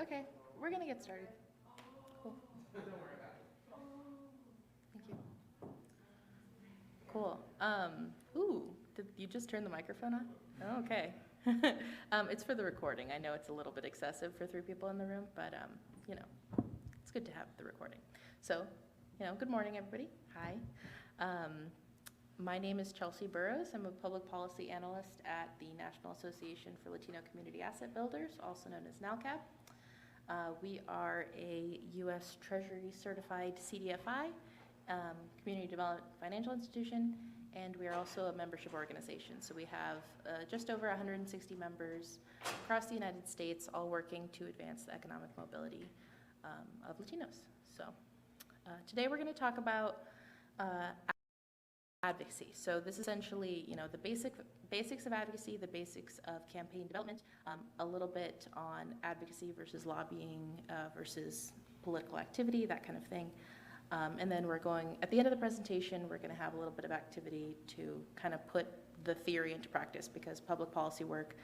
Okay, we're gonna get started. Cool. Don't worry about it. Thank you. Cool. Ooh, did you just turn the microphone on? Oh, okay. It's for the recording. I know it's a little bit excessive for 3 people in the room, but you know, it's good to have the recording. So, good morning, everybody. Hi. My name is Chelsea Burroughs. I'm a public policy analyst at the National Association for Latino Community Asset Builders, also known as NALCAB. We are a U.S. Treasury certified CDFI, community development financial institution, and we are also a membership organization. So we have just over 160 members across the United States, all working to advance the economic mobility of Latinos. So today we're going to talk about advocacy. So this is essentially, the basics of advocacy, the basics of campaign development, a little bit on advocacy versus lobbying versus political activity, that kind of thing. And then at the end of the presentation, we're going to have a little bit of activity to kind of put the theory into practice, because public policy work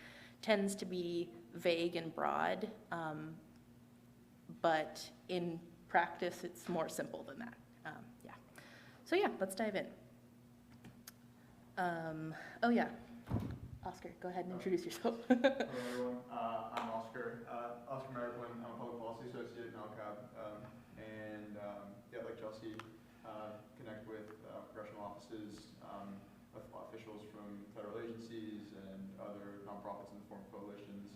tends to be vague and broad, but in practice, it's more simple than that. So let's dive in. Oscar, go ahead and introduce yourself. Hello everyone, I'm Oscar. Oscar Marroquin. I'm a public policy associate at NALCAB, and like Chelsea, connect with congressional offices, with officials from federal agencies and other nonprofits in the form of coalitions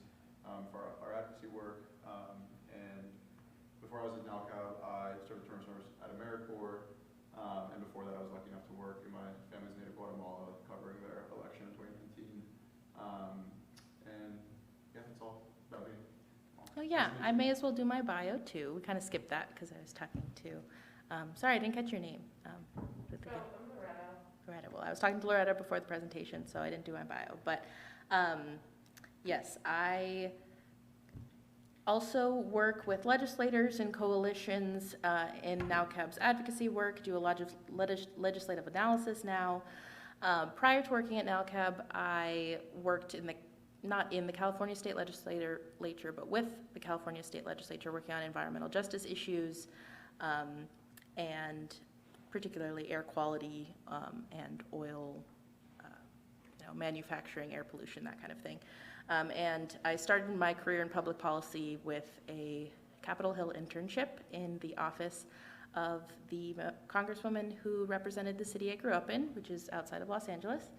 for our advocacy work. And before I was at NALCAB, I served term service at AmeriCorps. And before that, I was lucky enough to work in my family's native Guatemala, covering their election in 2019. That's all about me. Oh yeah, I may as well do my bio too. We kind of skipped that because I was talking to, sorry, I didn't catch your name. I'm Loretta. Loretta. Well, I was talking to Loretta before the presentation, so I didn't do my bio. But yes, I also work with legislators and coalitions in NALCAB's advocacy work, do a lot of legislative analysis now. Prior to working at NALCAB, I worked not in the California State Legislature, but with the California State Legislature, working on environmental justice issues, and particularly air quality and oil manufacturing, air pollution, that kind of thing. And I started my career in public policy with a Capitol Hill internship in the office of the congresswoman who represented the city I grew up in, which is outside of Los Angeles.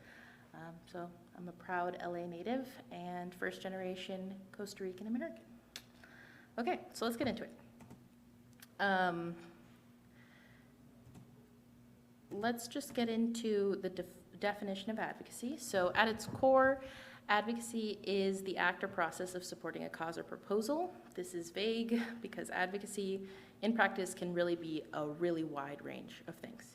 So I'm a proud LA native and first generation Costa Rican American. Okay, so let's get into it. Let's just get into the definition of advocacy. So at its core, advocacy is the act or process of supporting a cause or proposal. This is vague because advocacy in practice can really be a really wide range of things.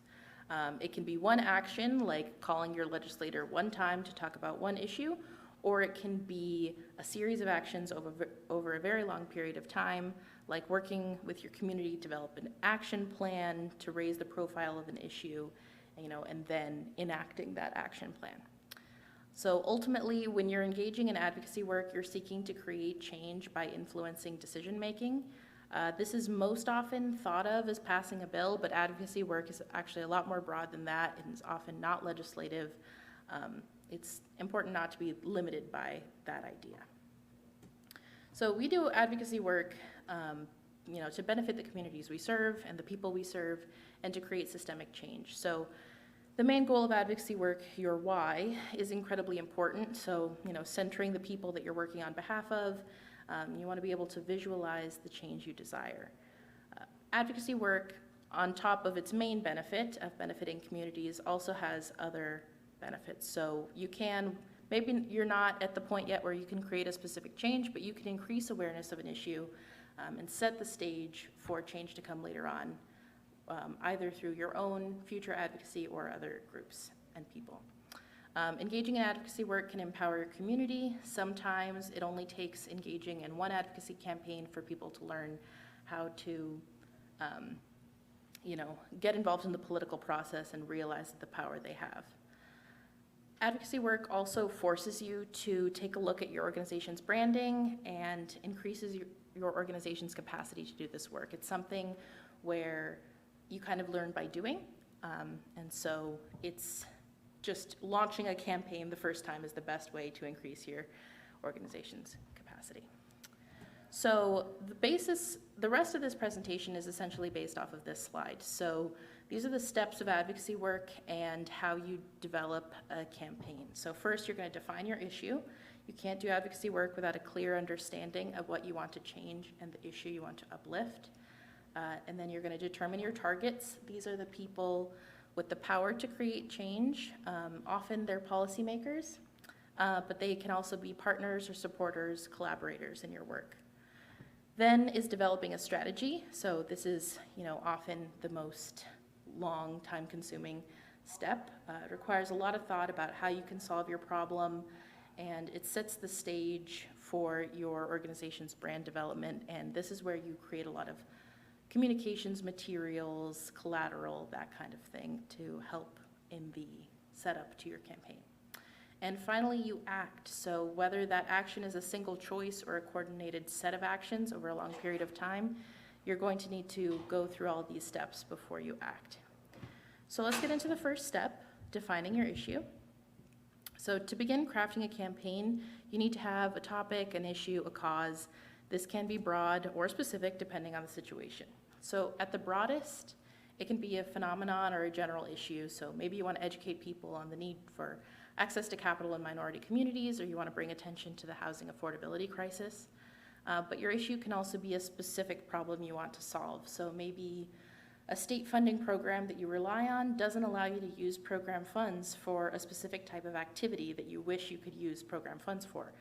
It can be one action, like calling your legislator one time to talk about one issue, or it can be a series of actions over a very long period of time, like working with your community to develop an action plan to raise the profile of an issue, and then enacting that action plan. So ultimately, when you're engaging in advocacy work, you're seeking to create change by influencing decision-making. This is most often thought of as passing a bill, but advocacy work is actually a lot more broad than that and is often not legislative. It's important not to be limited by that idea. So we do advocacy work to benefit the communities we serve and the people we serve, and to create systemic change. So the main goal of advocacy work, your why, is incredibly important. So, centering the people that you're working on behalf of, you want to be able to visualize the change you desire. Advocacy work, on top of its main benefit of benefiting communities, also has other benefits. So maybe you're not at the point yet where you can create a specific change, but you can increase awareness of an issue and set the stage for change to come later on, either through your own future advocacy or other groups and people. Engaging in advocacy work can empower your community. Sometimes it only takes engaging in one advocacy campaign for people to learn how to, get involved in the political process and realize the power they have. Advocacy work also forces you to take a look at your organization's branding and increases your organization's capacity to do this work. It's something where you kind of learn by doing, and so it's just launching a campaign the first time is the best way to increase your organization's capacity. So the rest of this presentation is essentially based off of this slide. So these are the steps of advocacy work and how you develop a campaign. So first, you're going to define your issue. You can't do advocacy work without a clear understanding of what you want to change and the issue you want to uplift. And then you're going to determine your targets. These are the people with the power to create change. Often they're policymakers, but they can also be partners or supporters, collaborators in your work. Then is developing a strategy. So this is, often the most long, time-consuming step. It requires a lot of thought about how you can solve your problem, and it sets the stage for your organization's brand development, and this is where you create a lot of communications materials, collateral, that kind of thing to help in the setup to your campaign. And finally, you act. So whether that action is a single choice or a coordinated set of actions over a long period of time, you're going to need to go through all these steps before you act. So let's get into the first step, defining your issue. So to begin crafting a campaign, you need to have a topic, an issue, a cause. This can be broad or specific depending on the situation. So at the broadest, it can be a phenomenon or a general issue. So maybe you want to educate people on the need for access to capital in minority communities, or you want to bring attention to the housing affordability crisis. But your issue can also be a specific problem you want to solve. So maybe a state funding program that you rely on doesn't allow you to use program funds for a specific type of activity that you wish you could use program funds for.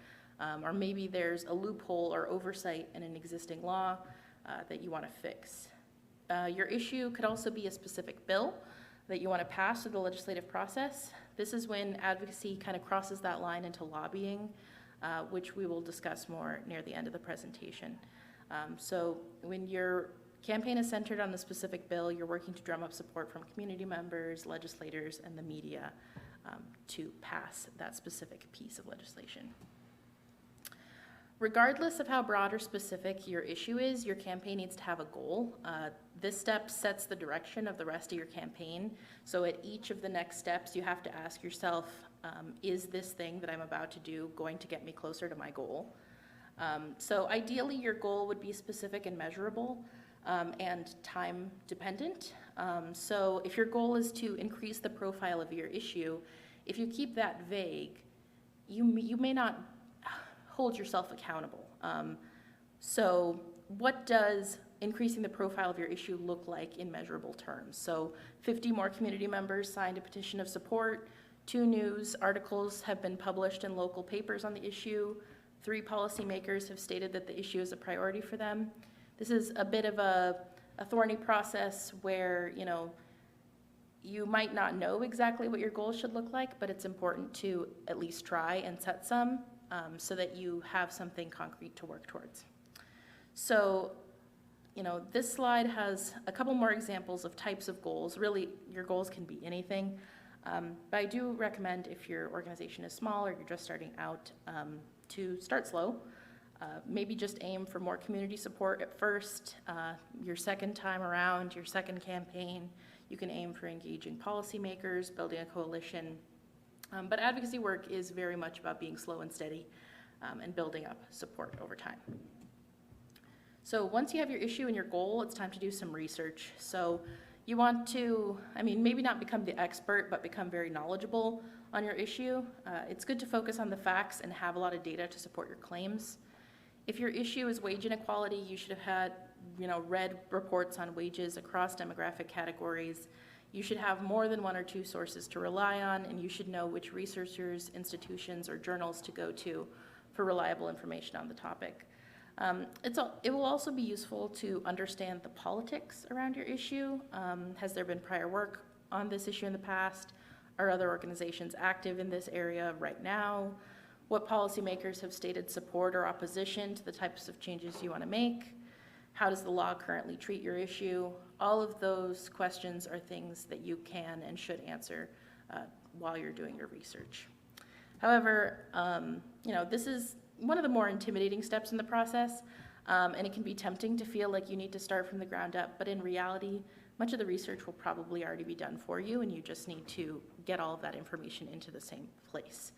Or maybe there's a loophole or oversight in an existing law that you want to fix. Your issue could also be a specific bill that you want to pass through the legislative process. This is when advocacy kind of crosses that line into lobbying, which we will discuss more near the end of the presentation. So when your campaign is centered on the specific bill, you're working to drum up support from community members, legislators, and the media to pass that specific piece of legislation. Regardless of how broad or specific your issue is, your campaign needs to have a goal. This step sets the direction of the rest of your campaign. So at each of the next steps, you have to ask yourself, is this thing that I'm about to do going to get me closer to my goal? So ideally, your goal would be specific and measurable and time dependent. So if your goal is to increase the profile of your issue, if you keep that vague, you may not hold yourself accountable. So what does increasing the profile of your issue look like in measurable terms? So 50 more community members signed a petition of support, 2 news articles have been published in local papers on the issue, 3 policymakers have stated that the issue is a priority for them. This is a bit of a thorny process where, you might not know exactly what your goals should look like, but it's important to at least try and set some so that you have something concrete to work towards. So, this slide has a couple more examples of types of goals. Really, your goals can be anything, but I do recommend if your organization is small or you're just starting out to start slow. Maybe just aim for more community support at first. Your second time around, your second campaign, you can aim for engaging policymakers, building a coalition. But advocacy work is very much about being slow and steady and building up support over time. So once you have your issue and your goal, it's time to do some research. So you want to, maybe not become the expert, but become very knowledgeable on your issue. It's good to focus on the facts and have a lot of data to support your claims. If your issue is wage inequality, you should have had, read reports on wages across demographic categories. You should have more than 1 or 2 sources to rely on, and you should know which researchers, institutions, or journals to go to for reliable information on the topic. It will also be useful to understand the politics around your issue. Has there been prior work on this issue in the past? Are other organizations active in this area right now? What policymakers have stated support or opposition to the types of changes you want to make? How does the law currently treat your issue? All of those questions are things that you can and should answer while you're doing your research. However, this is one of the more intimidating steps in the process. And it can be tempting to feel like you need to start from the ground up, but in reality, much of the research will probably already be done for you, and you just need to get all of that information into the same place.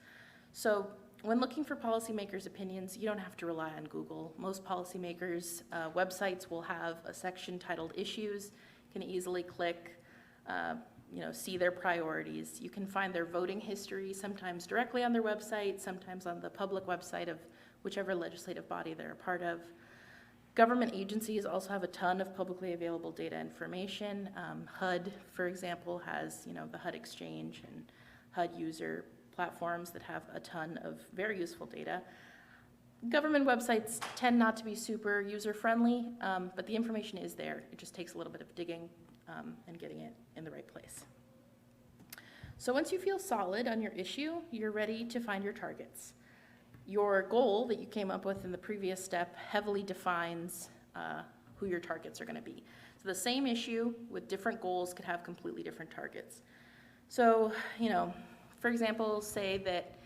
So when looking for policymakers' opinions, you don't have to rely on Google. Most policymakers' websites will have a section titled Issues. You can easily click, see their priorities. You can find their voting history, sometimes directly on their website, sometimes on the public website of whichever legislative body they're a part of. Government agencies also have a ton of publicly available data information. HUD, for example, has the HUD Exchange and HUD user platforms that have a ton of very useful data. Government websites tend not to be super user-friendly, but the information is there. It just takes a little bit of digging and getting it in the right place. So once you feel solid on your issue, you're ready to find your targets. Your goal that you came up with in the previous step heavily defines who your targets are going to be. So the same issue with different goals could have completely different targets. So, for example, say that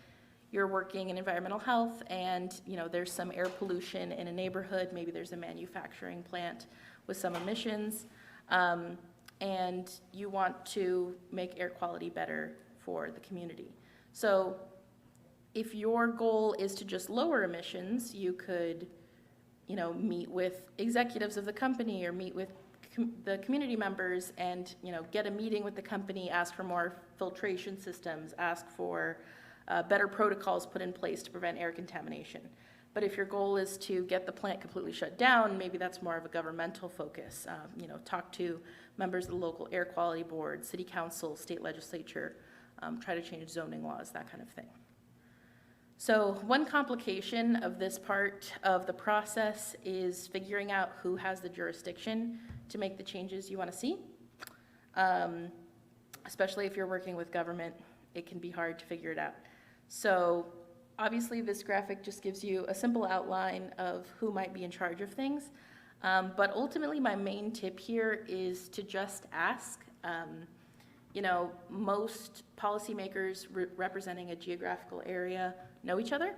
you're working in environmental health and, there's some air pollution in a neighborhood. Maybe there's a manufacturing plant with some emissions, and you want to make air quality better for the community. So if your goal is to just lower emissions, you could, meet with executives of the company or meet with the community members and, get a meeting with the company, ask for more filtration systems, ask for better protocols put in place to prevent air contamination. But if your goal is to get the plant completely shut down, maybe that's more of a governmental focus. Talk to members of the local air quality board, city council, state legislature, try to change zoning laws, that kind of thing. So one complication of this part of the process is figuring out who has the jurisdiction to make the changes you want to see. Especially if you're working with government, it can be hard to figure it out. So obviously this graphic just gives you a simple outline of who might be in charge of things. But ultimately my main tip here is to just ask. Most policymakers representing a geographical area know each other.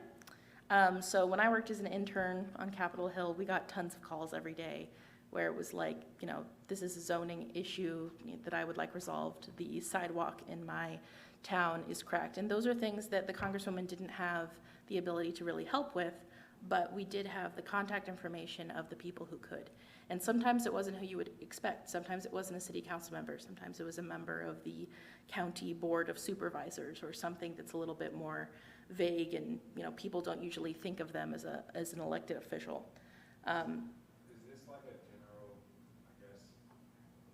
So when I worked as an intern on Capitol Hill, we got tons of calls every day where it was like, this is a zoning issue that I would like resolved. The sidewalk in my town is cracked. And those are things that the Congresswoman didn't have the ability to really help with, but we did have the contact information of the people who could. And sometimes it wasn't who you would expect. Sometimes it wasn't a city council member. Sometimes it was a member of the county board of supervisors or something that's a little bit more vague and people don't usually think of them as an elected official. Is this like a general,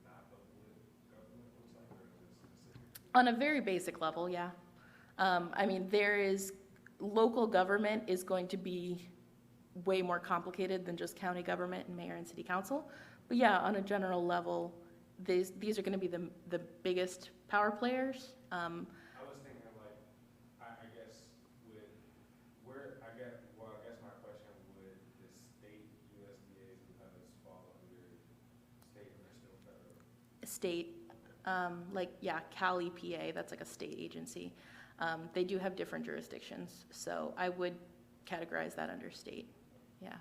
map of what government looks like, or is it specific? On a very basic level, yeah. Local government is going to be way more complicated than just county government and mayor and city council. But yeah, on a general level, these are going to be the biggest power players. I was thinking my question, would the state USDAs and others fall under state or still federal? State, Cal EPA, that's like a state agency. They do have different jurisdictions, so I would categorize that under state. Yeah,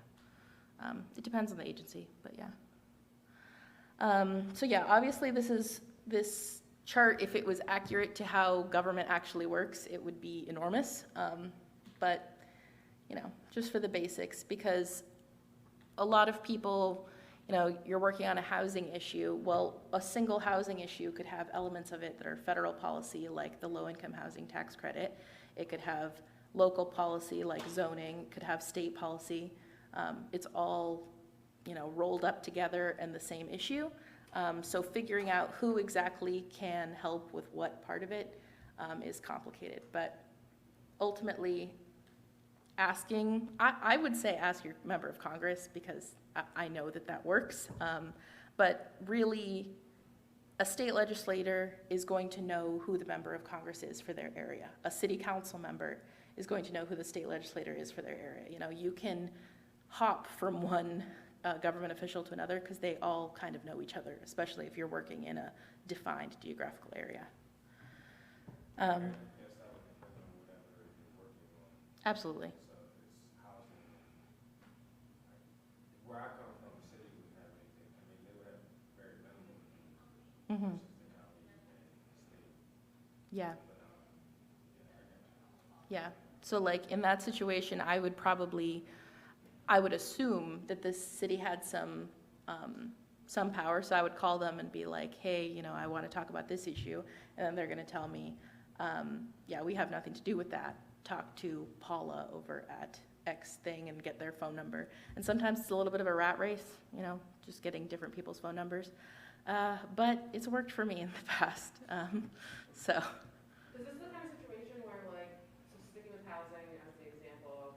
it depends on the agency, but yeah. Obviously this chart, if it was accurate to how government actually works, it would be enormous. But just for the basics, because a lot of people, you're working on a housing issue. Well, a single housing issue could have elements of it that are federal policy, like the low-income housing tax credit. It could have local policy, like zoning. It could have state policy. It's all, rolled up together in the same issue. So figuring out who exactly can help with what part of it is complicated. But ultimately, I would say ask your member of Congress, because I know that works. But really, a state legislator is going to know who the member of Congress is for their area. A city council member is going to know who the state legislator is for their area. You can hop from one government official to another because they all kind of know each other, especially if you're working in a defined geographical area. Yes, that would depend on whatever you're working on. Absolutely. So if it's housing, where I come from, the city wouldn't have anything. I mean, they would have very minimal Mm-hmm. versus the county and state. Yeah. But, yeah, I got you. Yeah, so like in that situation, I would assume that this city had some power, so I would call them and be like, hey, I want to talk about this issue, and then they're gonna tell me, yeah, we have nothing to do with that. Talk to Paula over at X thing and get their phone number. And sometimes it's a little bit of a rat race, just getting different people's phone numbers. But it's worked for me in the past, so. Is this the kind of situation where, like, so sticking with housing as the example,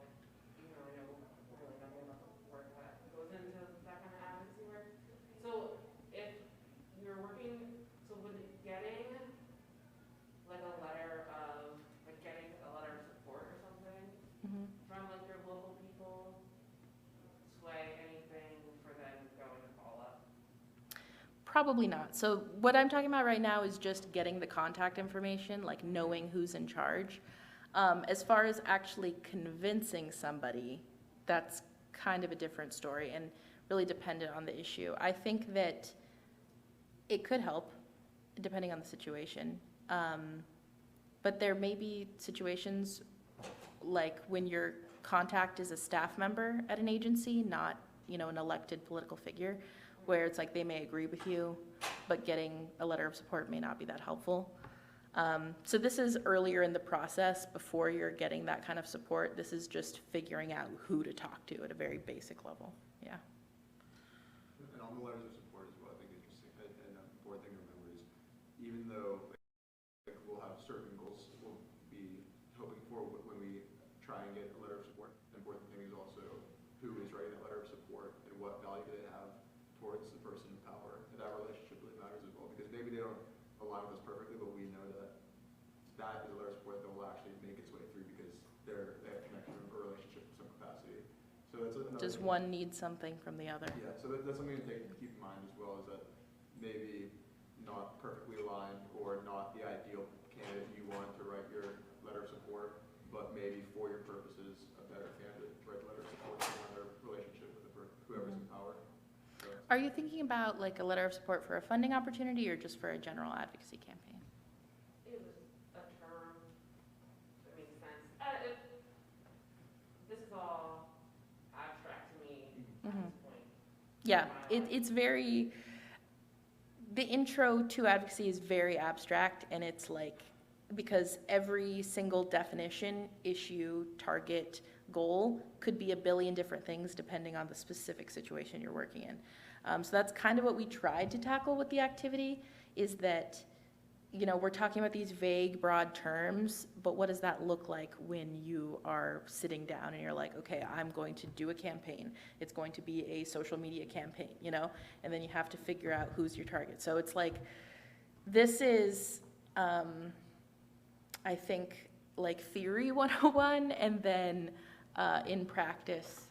even though I know really nothing about the work that goes into that kind of advocacy work. So if you're working, so with getting like a letter of, getting a letter of support or something Mhm. from like your local people, sway anything for them going to follow up? Probably not. So what I'm talking about right now is just getting the contact information, like knowing who's in charge. As far as actually convincing somebody, that's kind of a different story and really dependent on the issue. I think that it could help, depending on the situation. But there may be situations like when your contact is a staff member at an agency, not, an elected political figure, where it's like they may agree with you, but getting a letter of support may not be that helpful. So this is earlier in the process before you're getting that kind of support. This is just figuring out who to talk to at a very basic level. Yeah. And on the letters of support as well, I think interesting, and an important thing to remember is, even though we'll have certain goals we'll be hoping for when we try and get a letter of support, the important thing is also who is writing that letter of support and what value do they have towards the person in power. And that relationship really matters as well, because maybe they don't align with us perfectly, but we know that that is a letter of support that will actually make its way through because they have connection or relationship in some capacity. So that's another Does thing. one need something from the other? Yeah, so that's something to keep in mind as well, is that maybe not perfectly aligned or not the ideal candidate you want to write your letter of support, but maybe for your purposes, a better candidate to write the letter of support to their relationship with whoever's in power. So, Are you thinking about like a letter of support for a funding opportunity or just for a general advocacy campaign? It was a term that makes sense. This is all abstract to me at Mhm. this point. Yeah, it's very, the intro to advocacy is very abstract, and it's like, because every single definition, issue, target, goal could be a billion different things depending on the specific situation you're working in. So that's kind of what we tried to tackle with the activity, is that, we're talking about these vague, broad terms, but what does that look like when you are sitting down and you're like, okay, I'm going to do a campaign. It's going to be a social media campaign, and then you have to figure out who's your target. So it's like, this is, I think, like theory 101, and then in practice,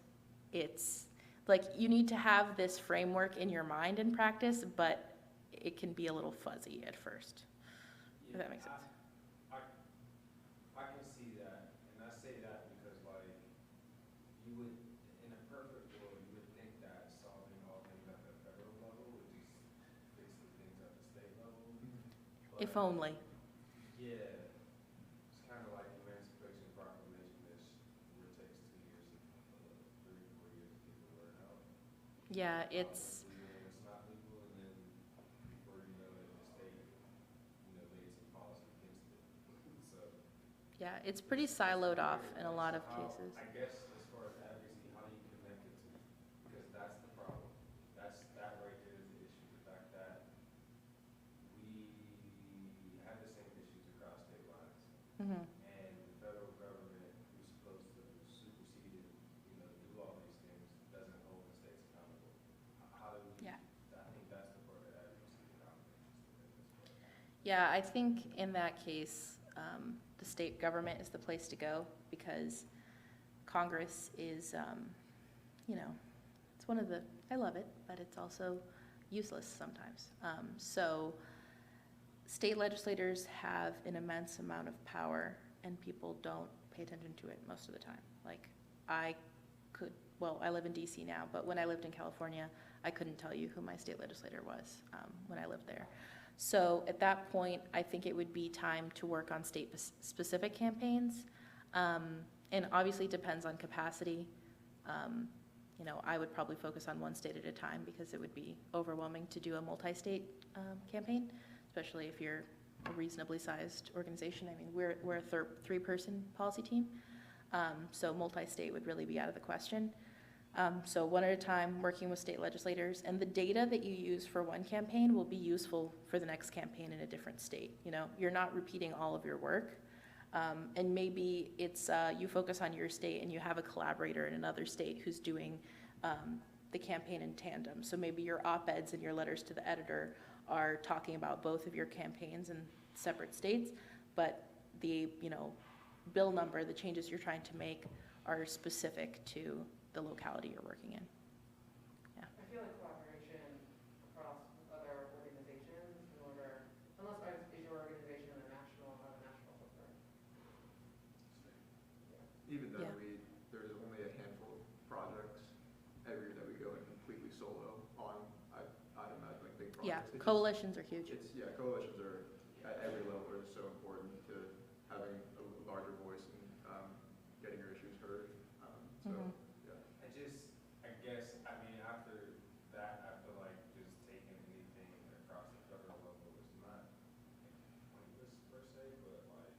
it's like you need to have this framework in your mind in practice, but it can be a little fuzzy at first. If that makes sense. I can see that, and I say that because, like, you would, in a perfect world, you would think that solving all things at the federal level would just fix the things at the state level. If But, only. yeah, it's kind of like Emancipation Proclamation-ish, where it takes 2 years, 3 or 4 years to get the word out. Yeah, it's, It's not legal, and then before you know it, the state, made some policy against it. So. yeah, it's pretty siloed off in a lot of How- cases. I guess as far as advocacy, how do you connect it to? Because that's the problem. That right there is the issue. The fact that we have the same issues across state lines, Mhm. and the federal government, who's supposed to supersede it, do all these things, doesn't hold the states accountable. How do we? Yeah. I think that's the part of advocacy that I'm interested in as well. Yeah, I think in that case, the state government is the place to go, because Congress is, it's one of the, I love it, but it's also useless sometimes. So state legislators have an immense amount of power, and people don't pay attention to it most of the time. Like, I could well, I live in DC now, but when I lived in California, I couldn't tell you who my state legislator was when I lived there. So at that point, I think it would be time to work on state-specific campaigns. And obviously it depends on capacity. You know, I would probably focus on one state at a time because it would be overwhelming to do a multi-state campaign, especially if you're a reasonably sized organization. I mean, we're a three-person policy team, so multi-state would really be out of the question. So one at a time, working with state legislators, and the data that you use for one campaign will be useful for the next campaign in a different state. You know, you're not repeating all of your work, and maybe it's you focus on your state and you have a collaborator in another state who's doing the campaign in tandem. So maybe your op-eds and your letters to the editor are talking about both of your campaigns in separate states, but the, you know, bill number, the changes you're trying to make are specific to the locality you're working in. I feel like collaboration across other organizations in order, unless is your organization have a national footprint? Even though Yeah. there's only a handful of projects every year that we go in completely solo on, I'd imagine like big projects. Yeah, It's just- coalitions are huge. Coalitions are at every level are so important to having a larger voice and getting your issues heard. So. Mhm. I guess, I mean, after that, I feel like just taking anything across the federal level is not pointless per se, but like,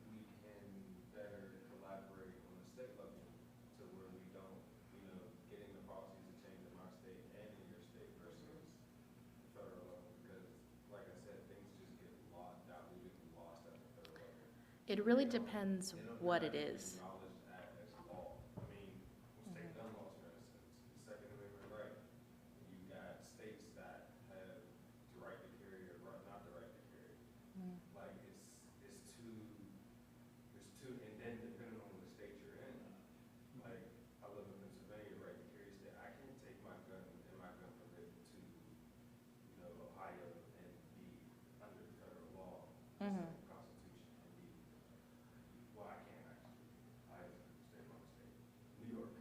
we can better collaborate on the state level to where we don't, you know, getting the policies to change in my state and in your state versus the federal level, because like I said, things just get lost, diluted and lost at the federal level. It really depends what it is. Acknowledged as law. I mean, state gun laws, for instance, the Second Amendment right. You got states that have the right to carry or not the right to carry. Like it's too, and then depending on the state you're in, like I live in Pennsylvania, right to carry state. I can't take my gun and my gun permit to, you know, Ohio and be under federal law, Mhm. Constitution, and be. Well, I can't actually. I state my mistake. New York,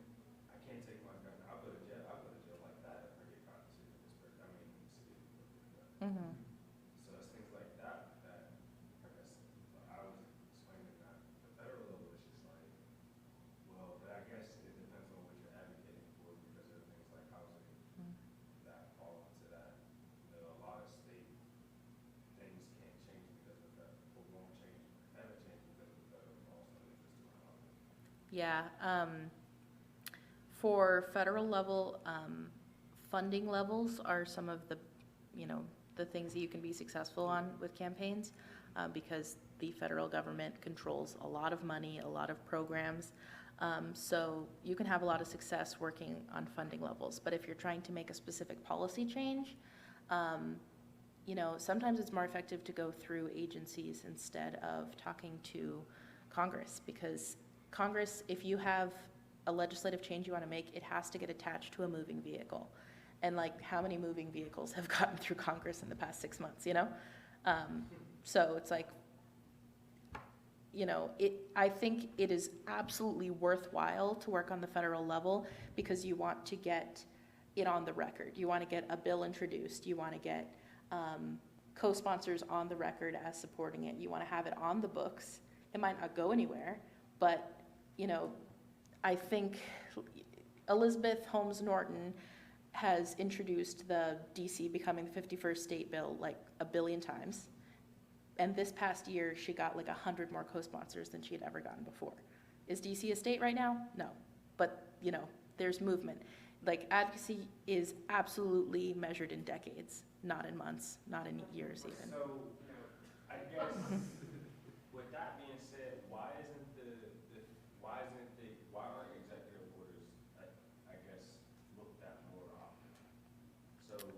I can't take my gun. I'll go to jail. I'll go to jail like that if I get caught in the city of Pittsburgh. I mean, in the city of Pittsburgh. Mhm. So it's things like that that I guess I was explaining that the federal level is just like, well, but I guess it depends on what you're advocating for because there are things like housing that fall into that. You know, a lot of state things can't change because of that, or won't change, haven't changed because of the federal laws that exist around it. Yeah, for federal level, funding levels are some of the, you know, the things that you can be successful on with campaigns, because the federal government controls a lot of money, a lot of programs. So you can have a lot of success working on funding levels, but if you're trying to make a specific policy change, you know, sometimes it's more effective to go through agencies instead of talking to Congress, because Congress, if you have a legislative change you want to make, it has to get attached to a moving vehicle. And like, how many moving vehicles have gotten through Congress in the past 6 months, you know? So it's like, you know, I think it is absolutely worthwhile to work on the federal level because you want to get it on the record. You want to get a bill introduced. You want to get co-sponsors on the record as supporting it. You want to have it on the books. It might not go anywhere, but, you know, I think Elizabeth Holmes Norton has introduced the DC becoming the 51st state bill like 1 billion times. And this past year, she got like 100 more co-sponsors than she had ever gotten before. Is DC a state right now? No. But, you know, there's movement. Like, advocacy is absolutely measured in decades, not in months, not in years even. So, I guess, with that being said, why aren't executive orders, I guess, looked at more often? So, we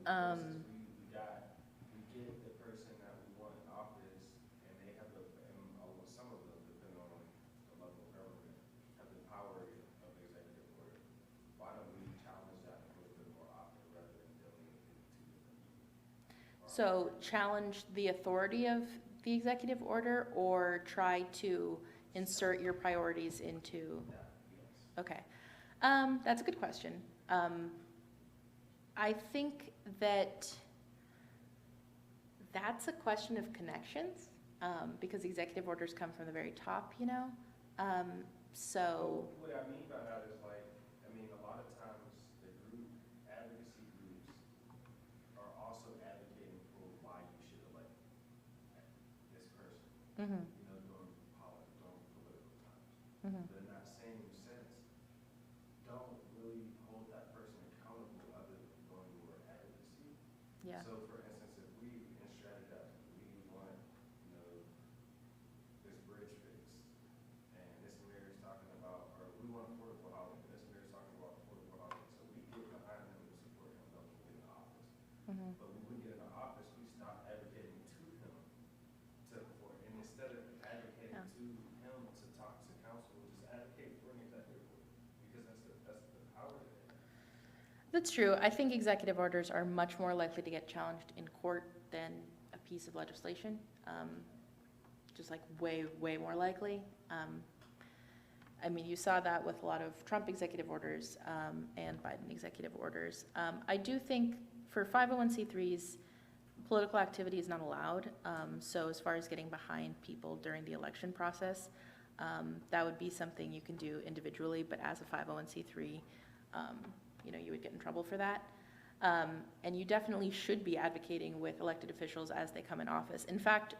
get the person that we want in office, and they have some of them, depending on the level of government, have the power of executive order. Why don't we challenge that a little bit more often rather than dealing with it too? So challenge the authority of the executive order or try to insert your priorities into, Yes. Okay. That's a good question. I think that that's a question of connections, because executive orders come from the very top, you know? So, What I mean by that is like, I mean, a lot of times the advocacy groups are also advocating for why you should elect this person, mhm, you know, during political times. mhm, But in that same sense, don't really hold that person accountable other than doing your advocacy. yeah, So for instance, if we in strategize, we want, you know, this bridge fixed, and this mayor is talking about, or we want affordable housing, and this mayor is talking about affordable housing, so we get behind him and support him when we get in office. mhm, But when we get in the office, we stop advocating to him and instead of advocating Yeah. to him to talk to council, we just advocate for an executive order, because that's the power that they have. that's true. I think executive orders are much more likely to get challenged in court than a piece of legislation. Just like way, way more likely. I mean, you saw that with a lot of Trump executive orders, and Biden executive orders. I do think for 501c3s, political activity is not allowed. So as far as getting behind people during the election process, that would be something you can do individually, but as a 501c3, you know, you would get in trouble for that. And you definitely should be advocating with elected officials as they come in office. In fact,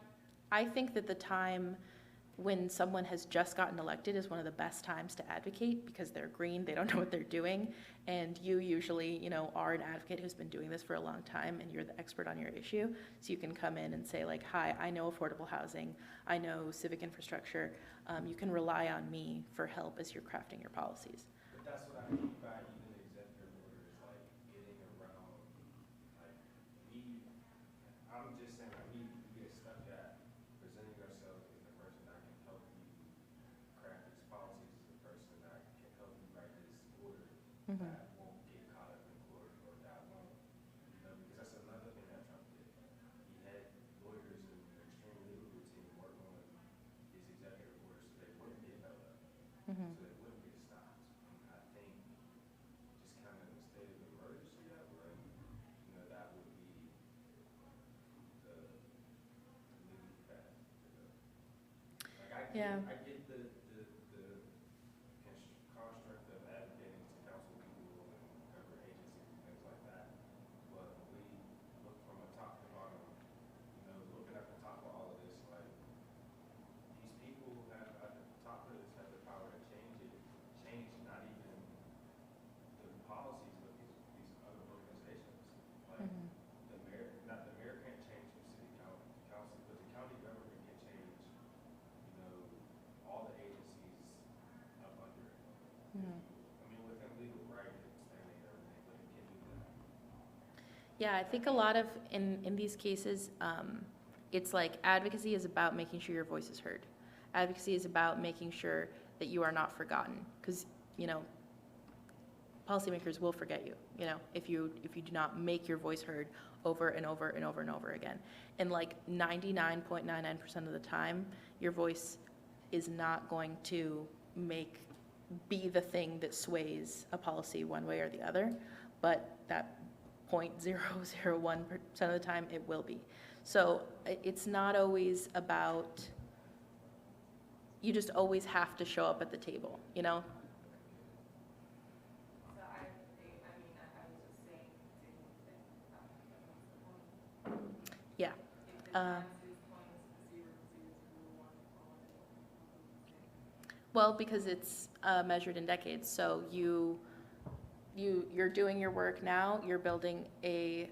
I think that the time when someone has just gotten elected is one of the best times to advocate, because they're green, they don't know what they're doing, and you usually, you know, are an advocate who's been doing this for a long time, and you're the expert on your issue, so you can come in and say like, hi, I know affordable housing, I know civic infrastructure, you can rely on me for help as you're crafting your policies. But that's what I mean by even executive orders, like getting around, like I'm just saying that we get stuck at presenting ourselves as the person that can help you craft these policies, as the person that can help you write this order Mhm. that won't get caught up in court, or that won't, you know, because that's another thing that Trump did. He had lawyers and extreme legal team work on these executive orders so they wouldn't get held up, Mhm. so they wouldn't get stopped. And I think just kind of in the state of emergency that we're in, you know, that would be the legal path to go. Like Yeah. I get the construct of advocating to council people and government agencies and things like that, but when we look from a top to bottom, you know, looking at the top of all of this, like these people have at the top of this have the power to change not even the policies of these other organizations. Like Mhm. the mayor can't change the city council, but the county government can change, you know, all the agencies up under it. Mhm. I mean, within legal right and standing and everything, but it can do that. Yeah, I think a lot of, in these cases, it's like advocacy is about making sure your voice is heard. Advocacy is about making sure that you are not forgotten, because, you know, policymakers will forget you, you know, if you do not make your voice heard over and over and over and over again. And like 99.99% of the time, your voice is not going to be the thing that sways a policy one way or the other, but that 0.001% of the time it will be. So it's not always about, you just always have to show up at the table, you know? So I think, I mean, I was just saying, that's the point. Yeah. If the times is 0.001. Well, because it's measured in decades, so you're doing your work now, you're building a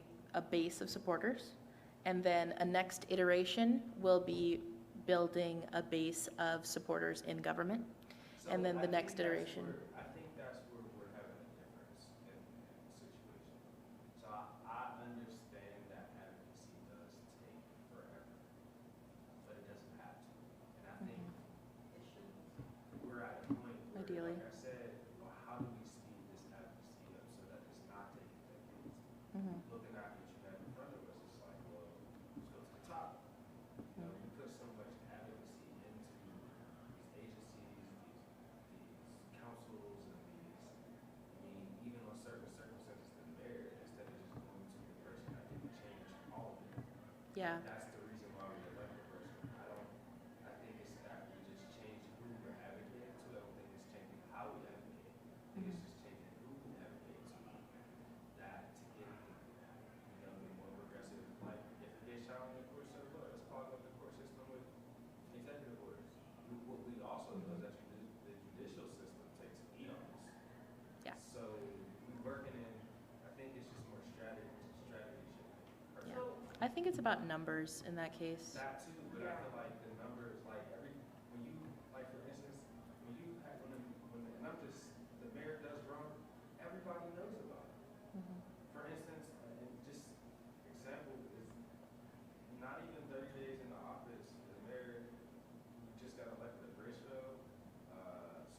base of supporters, and then a next iteration will be building a base of supporters in government, So and then I the think next that's iteration. I think that's where we're having a difference in the situation. So I understand that advocacy does take forever, but it doesn't have to. And I think it should. We're at a point where, Ideally. like I said, well, how do we speed this advocacy up so that it's not taking decades? Mhm. Looking at what you have in front of us, it's like, well, let's go to the top. You know, we put so much advocacy into these agencies, these councils, Yeah. That's the reason why we elect a person. I think it's that we just change who we're advocating to. I don't think it's changing how we advocate. I think it's just changing who we advocate to. That to get, the more progressive, like if it gets challenged in the court system, let's clog up the court system with executive orders. What we also know is that the judicial system takes eons. Yeah. So we working in, I think it's just more strategy shifting. Yeah. I think it's about numbers in that case. That too, but I feel like the numbers, like when you, like for instance, when you have, and I'm just, the mayor does wrong, everybody knows about it. Mhm. For instance, and just example is not even 30 days in the office, the mayor just got elected at Bridgeville,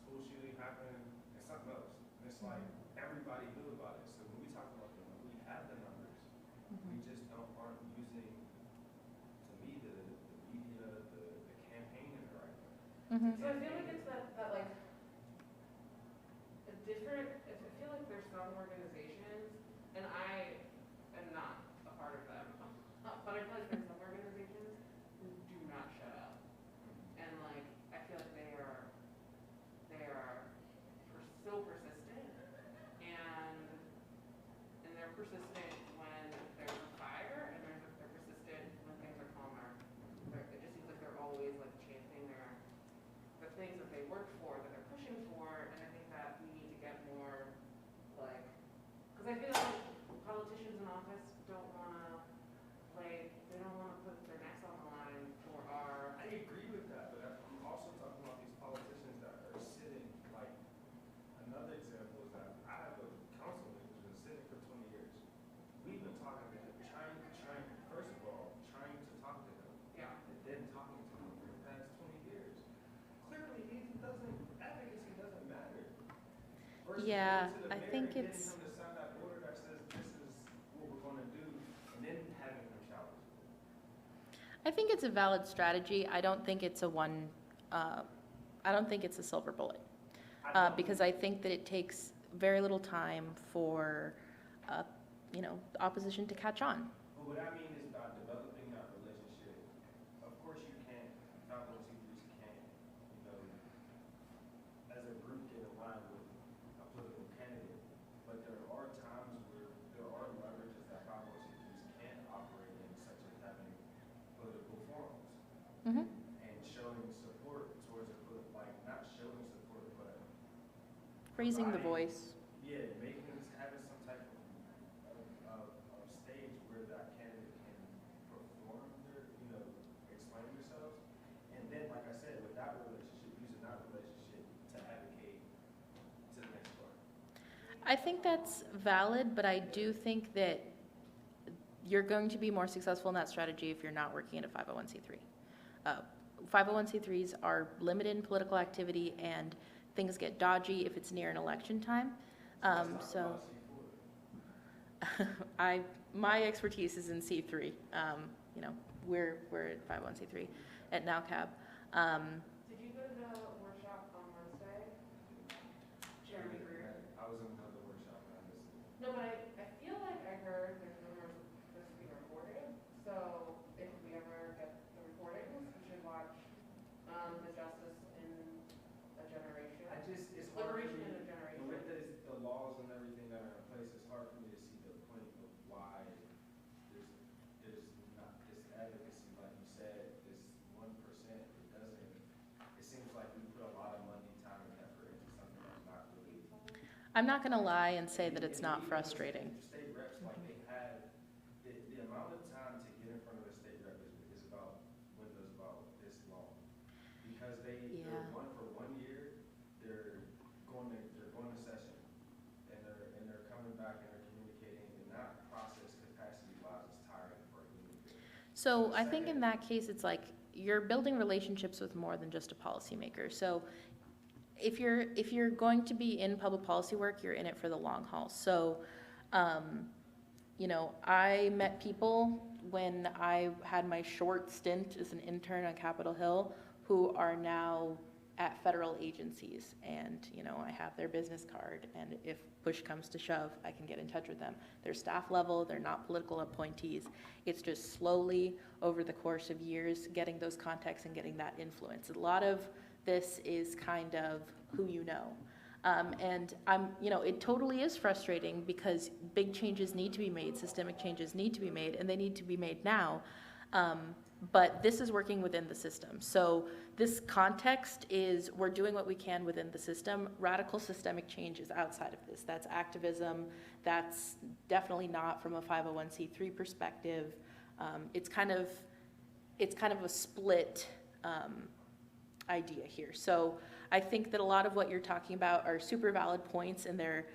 school shooting happened, and something else. And it's like, everybody knew about it. So when we talk about the numbers, we have the numbers. We just aren't using, to me, the media, the campaign in the right way. Mhm. So I feel like it's that like, a different, I feel like there's some organizations, and I am not a part of them, but I feel like there's some organizations who do not shut up. And like, I feel like they are so persistent, and they're persistent when there's a fire, and they're persistent when things are calmer. It just seems like they're always like championing the things that they work for, that they're pushing for, and I think that we need to get more like, because I feel like politicians in office don't want to put their necks on the line for our. I agree with that, but I'm also talking about these politicians that are sitting, like, another example is that I have a councilman who's been sitting for 20 years. We've been talking to him, first of all, trying to talk to him, Yeah. and then talking to him for the past 20 years. Clearly, advocacy doesn't matter. Versus Yeah, going to the I mayor think and getting it's- him to sign that order that says this is what we're going to do, and then having him challenge it. I think it's a valid strategy. I don't think it's I don't think it's a silver bullet. Because I think that it takes very little time for, the opposition to catch on. But what I mean is by developing that relationship, of course you can't, 501c3s can't, as a group get aligned with a political candidate. But there are times where there are leverages that 501c3s can operate in, such as having political forums Mhm. and showing support towards not showing support, but Raising the providing- voice. Yeah, having some type of stage where that candidate can perform explain themselves. And then, like I said, with that relationship, using that relationship to advocate to the next part. I think that's valid, but I do think that you're going to be more successful in that strategy if you're not working at a 501c3. 501c3s are limited in political activity, and things get dodgy if it's near an election time. Let's talk about C4. My expertise is in C3. We're at 501c3 at NowCab. Did you go to the workshop on Wednesday? Jeremy Greer? I was in another workshop and I missed it. No, but I feel like I heard there's rumors this being recorded, so if we ever get the recordings, we should watch The Justice in a Generation. It's hard for Liberation me, in a Generation. with the laws and everything that are in place, it's hard for me to see the point of why there's not this advocacy, like you said, this 1%, it seems like we put a lot of money, time, and effort into something that's not really. I'm not going to lie and say that it's not frustrating. State reps, like they have, the amount of time to get in front of a state rep is about windows about this long. Because they're Yeah. for 1 year, they're going to session, and they're coming back and they're communicating, and that process capacity wise is tiring for a human being. So I think in that case, it's like you're building relationships with more than just a policymaker. So if you're going to be in public policy work, you're in it for the long haul. So, I met people when I had my short stint as an intern on Capitol Hill who are now at federal agencies, and, you know, I have their business card, and if push comes to shove, I can get in touch with them. They're staff level, they're not political appointees. It's just slowly, over the course of years, getting those contacts and getting that influence. A lot of this is kind of who you know. And you know, it totally is frustrating because big changes need to be made, systemic changes need to be made, and they need to be made now. But this is working within the system. So this context is we're doing what we can within the system. Radical systemic change is outside of this. That's activism. That's definitely not from a 501c3 perspective. It's kind of a split idea here. So I think that a lot of what you're talking about are super valid points, and they're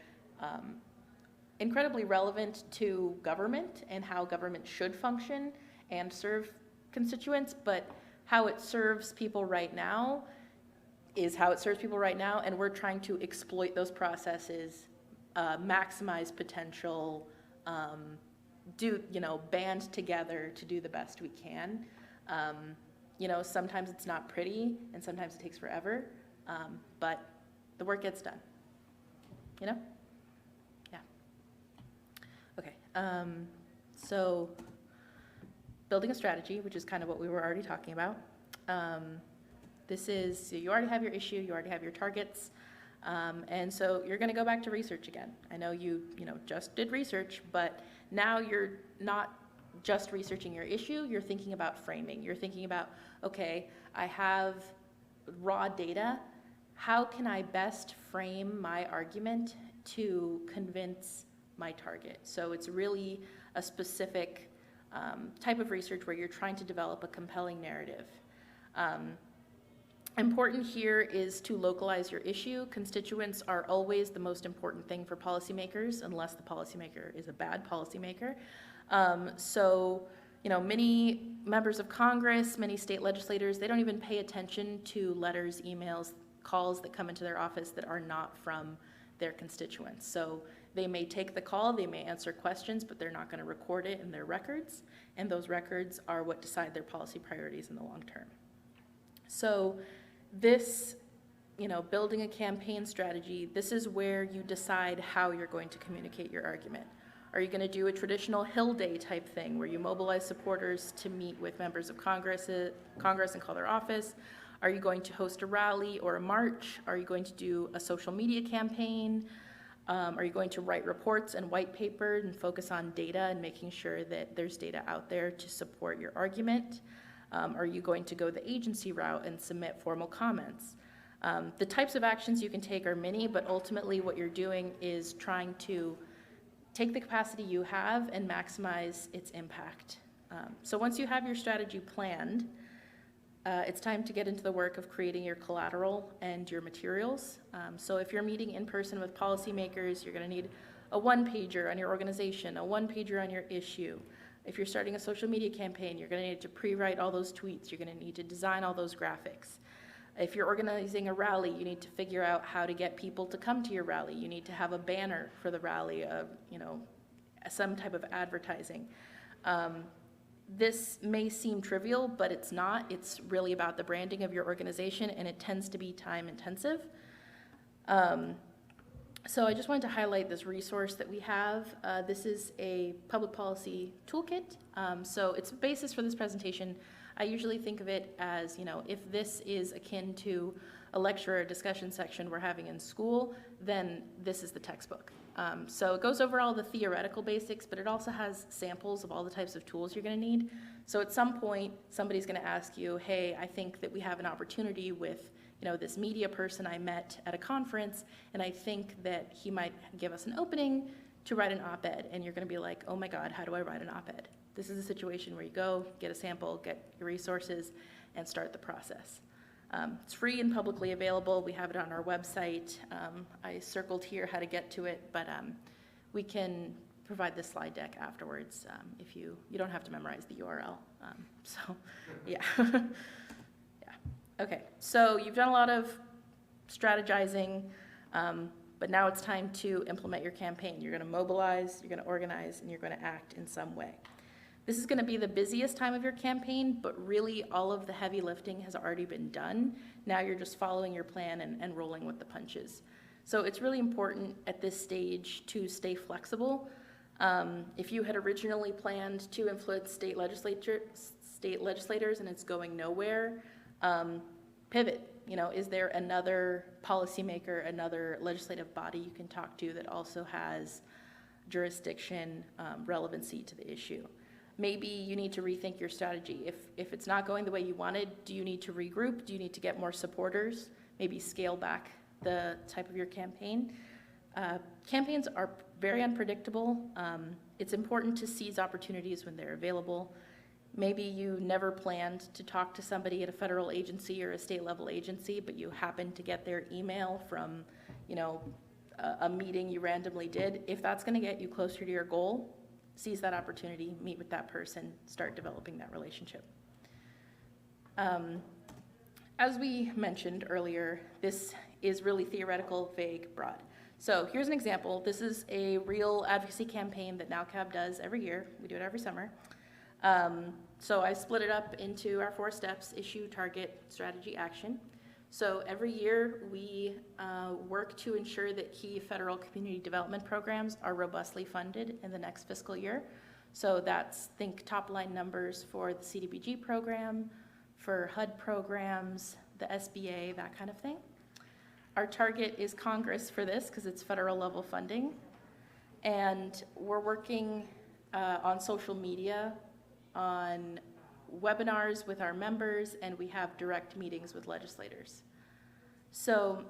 incredibly relevant to government and how government should function and serve constituents, but how it serves people right now is how it serves people right now, and we're trying to exploit those processes, maximize potential, band together to do the best we can. You know, sometimes it's not pretty, and sometimes it takes forever, but the work gets done, you know? Yeah. Okay, so building a strategy, which is kind of what we were already talking about. This is, so you already have your issue, you already have your targets, and so you're gonna go back to research again. I know you just did research, but now you're not just researching your issue, you're thinking about framing. You're thinking about, okay, I have raw data, how can I best frame my argument to convince my target? So it's really a specific type of research where you're trying to develop a compelling narrative. Important here is to localize your issue. Constituents are always the most important thing for policymakers, unless the policymaker is a bad policymaker. So, many members of Congress, many state legislators, they don't even pay attention to letters, emails, calls that come into their office that are not from their constituents. So they may take the call, they may answer questions, but they're not going to record it in their records, and those records are what decide their policy priorities in the long term. So this, building a campaign strategy, this is where you decide how you're going to communicate your argument. Are you going to do a traditional Hill Day type thing where you mobilize supporters to meet with members of Congress and call their office? Are you going to host a rally or a march? Are you going to do a social media campaign? Are you going to write reports and white paper and focus on data and making sure that there's data out there to support your argument? Are you going to go the agency route and submit formal comments? The types of actions you can take are many, but ultimately what you're doing is trying to take the capacity you have and maximize its impact. So once you have your strategy planned, it's time to get into the work of creating your collateral and your materials. So if you're meeting in person with policymakers, you're going to need a one-pager on your organization, a one-pager on your issue. If you're starting a social media campaign, you're going to need to pre-write all those tweets. You're going to need to design all those graphics. If you're organizing a rally, you need to figure out how to get people to come to your rally. You need to have a banner for the rally, some type of advertising. This may seem trivial, but it's not. It's really about the branding of your organization, and it tends to be time intensive. So I just wanted to highlight this resource that we have. This is a public policy toolkit. So it's a basis for this presentation. I usually think of it as, if this is akin to a lecture or a discussion section we're having in school, then this is the textbook. So it goes over all the theoretical basics, but it also has samples of all the types of tools you're going to need. So at some point, somebody's going to ask you, hey, I think that we have an opportunity with this media person I met at a conference, and I think that he might give us an opening to write an op-ed. And you're going to be like, oh my God, how do I write an op-ed? This is a situation where you go, get a sample, get your resources, and start the process. It's free and publicly available. We have it on our website. I circled here how to get to it, but we can provide the slide deck afterwards if you don't have to memorize the URL. Yeah. Okay, so you've done a lot of strategizing, but now it's time to implement your campaign. You're going to mobilize, you're going to organize, and you're going to act in some way. This is going to be the busiest time of your campaign, but really all of the heavy lifting has already been done. Now you're just following your plan and rolling with the punches. So it's really important at this stage to stay flexible. If you had originally planned to influence state legislators and it's going nowhere, pivot. You know, is there another policymaker, another legislative body you can talk to that also has jurisdiction, relevancy to the issue? Maybe you need to rethink your strategy. If it's not going the way you wanted, do you need to regroup? Do you need to get more supporters? Maybe scale back the type of your campaign. Campaigns are very unpredictable. It's important to seize opportunities when they're available. Maybe you never planned to talk to somebody at a federal agency or a state level agency, but you happened to get their email from, you know, a meeting you randomly did. If that's going to get you closer to your goal, seize that opportunity, meet with that person, start developing that relationship. As we mentioned earlier, this is really theoretical, vague, broad. So here's an example. This is a real advocacy campaign that NowCab does every year. We do it every summer. So I split it up into our 4 steps: issue, target, strategy, action. So every year we work to ensure that key federal community development programs are robustly funded in the next fiscal year. So that's, think top line numbers for the CDBG program, for HUD programs, the SBA, that kind of thing. Our target is Congress for this because it's federal level funding. And we're working on social media, on webinars with our members, and we have direct meetings with legislators. So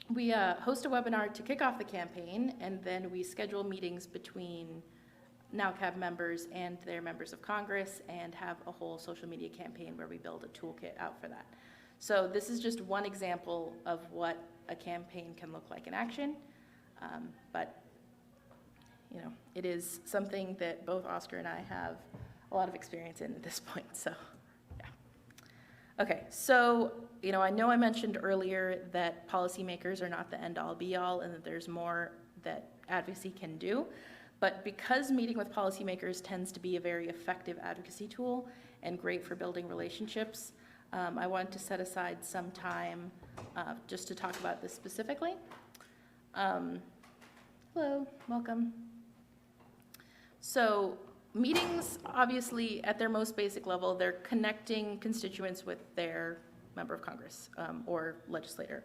we host a webinar to kick off the campaign, and then we schedule meetings between NowCab members and their members of Congress and have a whole social media campaign where we build a toolkit out for that. So this is just one example of what a campaign can look like in action, but you know, it is something that both Oscar and I have a lot of experience in at this point, so yeah. Okay, so, you know I mentioned earlier that policymakers are not the end-all be-all and that there's more that advocacy can do, but because meeting with policymakers tends to be a very effective advocacy tool and great for building relationships, I wanted to set aside some time just to talk about this specifically. Hello, welcome. So meetings, obviously, at their most basic level, they're connecting constituents with their member of Congress or legislator.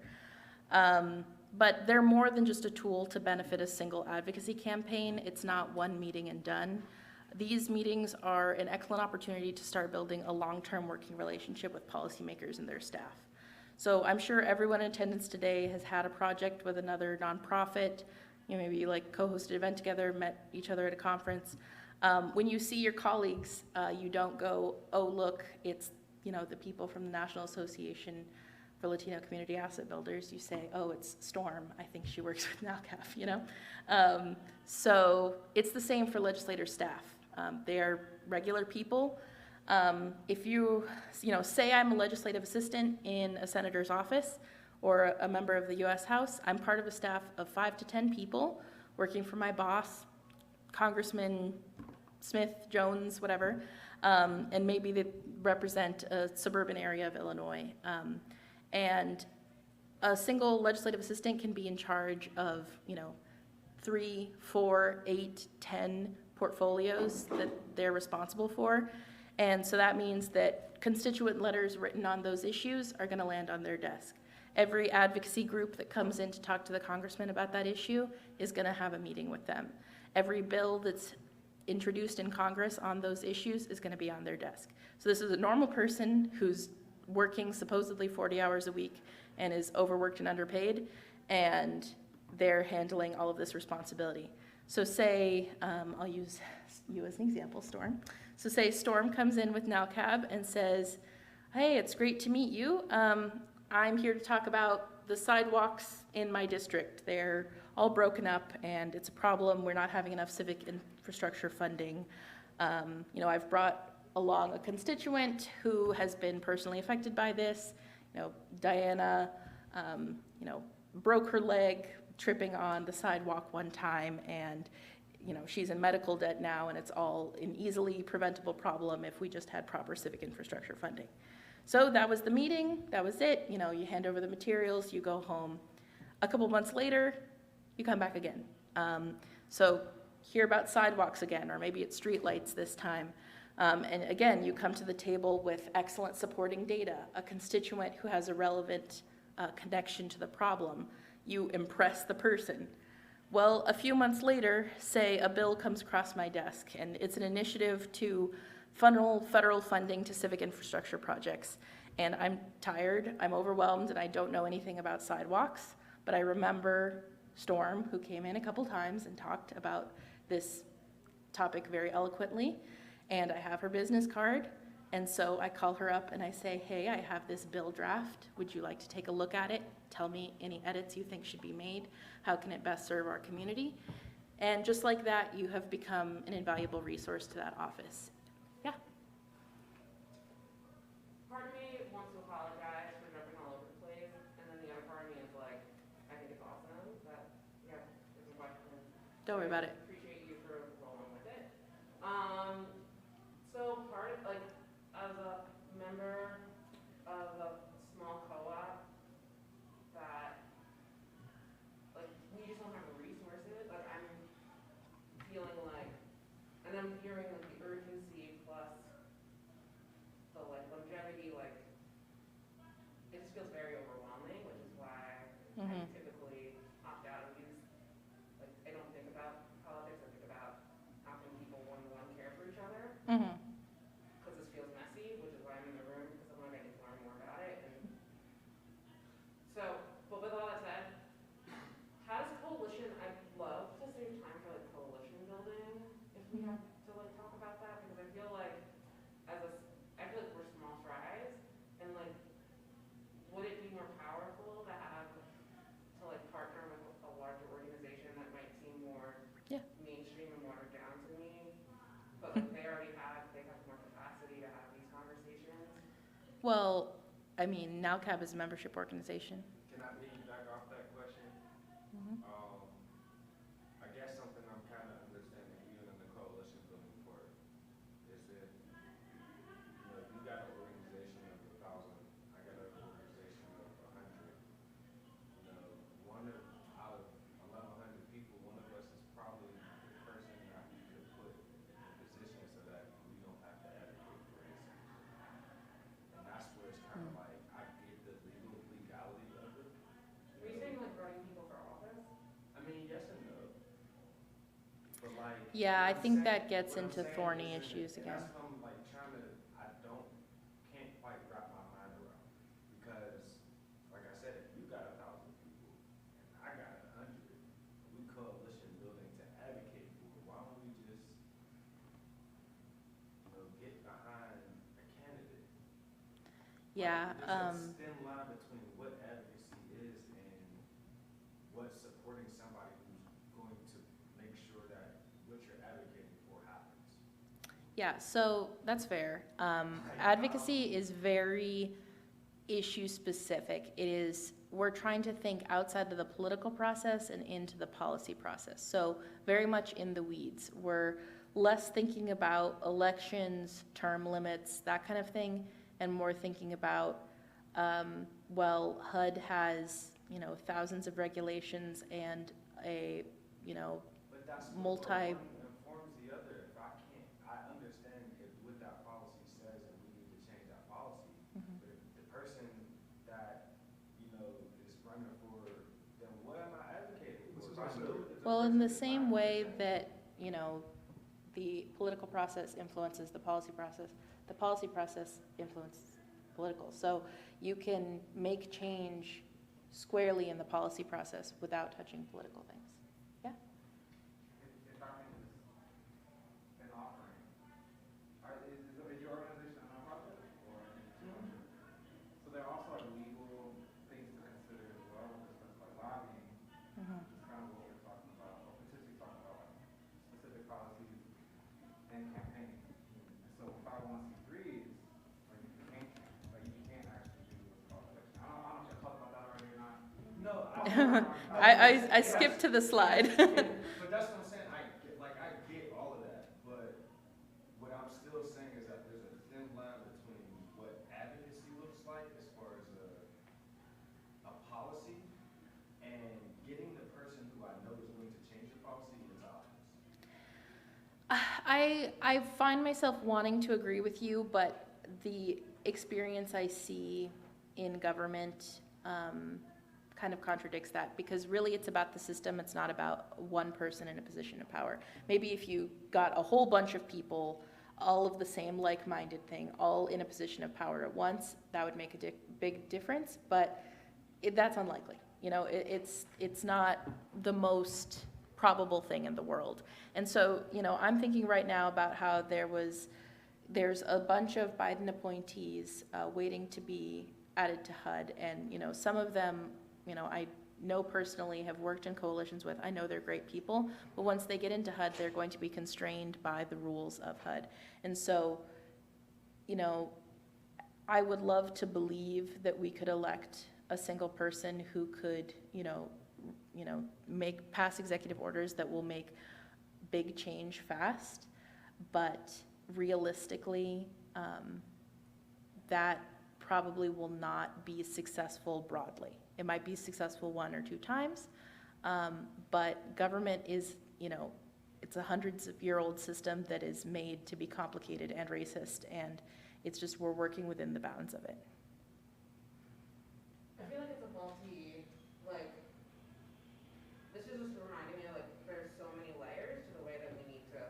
But they're more than just a tool to benefit a single advocacy campaign. It's not one meeting and done. These meetings are an excellent opportunity to start building a long-term working relationship with policymakers and their staff. So I'm sure everyone in attendance today has had a project with another nonprofit, you know, maybe you like co-hosted an event together, met each other at a conference. When you see your colleagues, you don't go, oh, look, it's, you know, the people from the National Association for Latino Community Asset Builders. You say, oh, it's Storm. I think she works with NowCab, you know? So it's the same for legislator staff. They are regular people. If you know, say I'm a legislative assistant in a senator's office or a member of the U.S. House, I'm part of a staff of 5 to 10 people working for my boss, Congressman Smith, Jones, whatever, and maybe they represent a suburban area of Illinois. And a single legislative assistant can be in charge of, you know, 3, 4, 8, 10 portfolios that they're responsible for. And so that means that constituent letters written on those issues are going to land on their desk. Every advocacy group that comes in to talk to the congressman about that issue is going to have a meeting with them. Every bill that's introduced in Congress on those issues is going to be on their desk. So this is a normal person who's working supposedly 40 hours a week and is overworked and underpaid, and they're handling all of this responsibility. So say, I'll use you as an example, Storm. So say Storm comes in with NowCab and says, hey, it's great to meet you. I'm here to talk about the sidewalks in my district. They're all broken up and it's a problem. We're not having enough civic infrastructure funding. You know, I've brought along a constituent who has been personally affected by this. You know, Diana, you know, broke her leg tripping on the sidewalk one time, and she's in medical debt now, and it's all an easily preventable problem if we just had proper civic infrastructure funding. So that was the meeting, that was it, you hand over the materials, you go home. A couple months later, you come back again. So hear about sidewalks again, or maybe it's streetlights this time. And again, you come to the table with excellent supporting data, a constituent who has a relevant connection to the problem. You impress the person. Well, a few months later, say a bill comes across my desk, and it's an initiative to funnel federal funding to civic infrastructure projects. And I'm tired, I'm overwhelmed, and I don't know anything about sidewalks, but I remember Storm, who came in a couple times and talked about this topic very eloquently, and I have her business card, and so I call her up and I say, hey, I have this bill draft, would you like to take a look at it? Tell me any edits you think should be made. How can it best serve our community? And just like that, you have become an invaluable resource to that office. Yeah. Part of me wants to apologize for jumping all over the place, and then the other part of me is like, I think it's awesome, but yeah, there's a question. Don't worry about it. Appreciate you for rolling with it. So part of, like, as a member of a small co-op that, like, we just don't have the resources, like, I'm feeling like, and I'm hearing like the urgency plus the like longevity, like, it just feels very overwhelming, which is why I typically opt out of these. Like, I don't think about politics, I think about how can people one-to-one care for each other. Because this feels messy, which is why I'm in the room, because I'm like, I need to learn more about it. And so, but with all that said, how does coalition, I'd love to save time for like coalition building, if we have to like talk about that, because I feel like I feel like we're small fries, and like, would it be more powerful to have, to like partner with a larger organization that might seem more mainstream and watered down to me, but like they have more capacity to have these conversations? Well, I mean, NowCab is a membership organization. Can I piggyback off that question? I guess something I'm kind of understanding even in the coalition building part is that, you got an organization of 1,000, I got an organization of 100. Out of 1,100 people, one of us is probably the person that we could put in a position so that we don't have to advocate for instance. And that's where it's kind of like, I get the legality of it. Are you saying like running people for office? I mean, yes and no. But like. Yeah, I what I'm think saying- that gets what I'm into saying thorny is issues and again. That's what I'm like trying to, can't quite wrap my mind around. Because, like I said, if you got 1,000 people and I got 100, we coalition building to advocate for, why don't we just, get behind a candidate? Yeah, There's a thin line between what advocacy is and what supporting somebody who's going to make sure that what you're advocating for happens. yeah, so that's fair. Advocacy is very issue specific. We're trying to think outside of the political process and into the policy process. So very much in the weeds. We're less thinking about elections, term limits, that kind of thing, and more thinking about, HUD has, thousands of regulations and a, But that's multi- one informs the other. If I understand what that policy says and we need to change that policy. But if the person that, is running for, then what am I advocating for? If I know that well, in the person is same not way representing- that, the political process influences the policy process influences political. So you can make change squarely in the policy process without touching political things. Yeah? If I can just, an offering, is your organization a nonprofit or an institution? So there are also like legal things to consider as well, just like lobbying, which is kind of what we're talking about, or potentially talking about like specific policies and campaigning. And so 501c3s, like you can't actually do what's called election. I don't know if you talked about that already or not. No, I skipped to the slide. But that's what I'm saying. I I find myself wanting to agree with you, but the experience I see in government kind of contradicts that, because really it's about the system, it's not about one person in a position of power. Maybe if you got a whole bunch of people, all of the same like-minded thing, all in a position of power at once, that would make a big difference, but that's unlikely. You know, it's not the most probable thing in the world. And so, you know, I'm thinking right now about how there's a bunch of Biden appointees waiting to be added to HUD, and, you know, some of them, you know, I know personally, have worked in coalitions with. I know they're great people, but once they get into HUD, they're going to be constrained by the rules of HUD. And so, you know, I would love to believe that we could elect a single person who could, pass executive orders that will make big change fast, but realistically, that probably will not be successful broadly. It might be successful 1 or 2 times, but government is, it's a hundreds-of-year-old system that is made to be complicated and racist, and it's just we're working within the bounds of it. I feel like it's a this is just reminding me, there's so many layers to the way that we need to,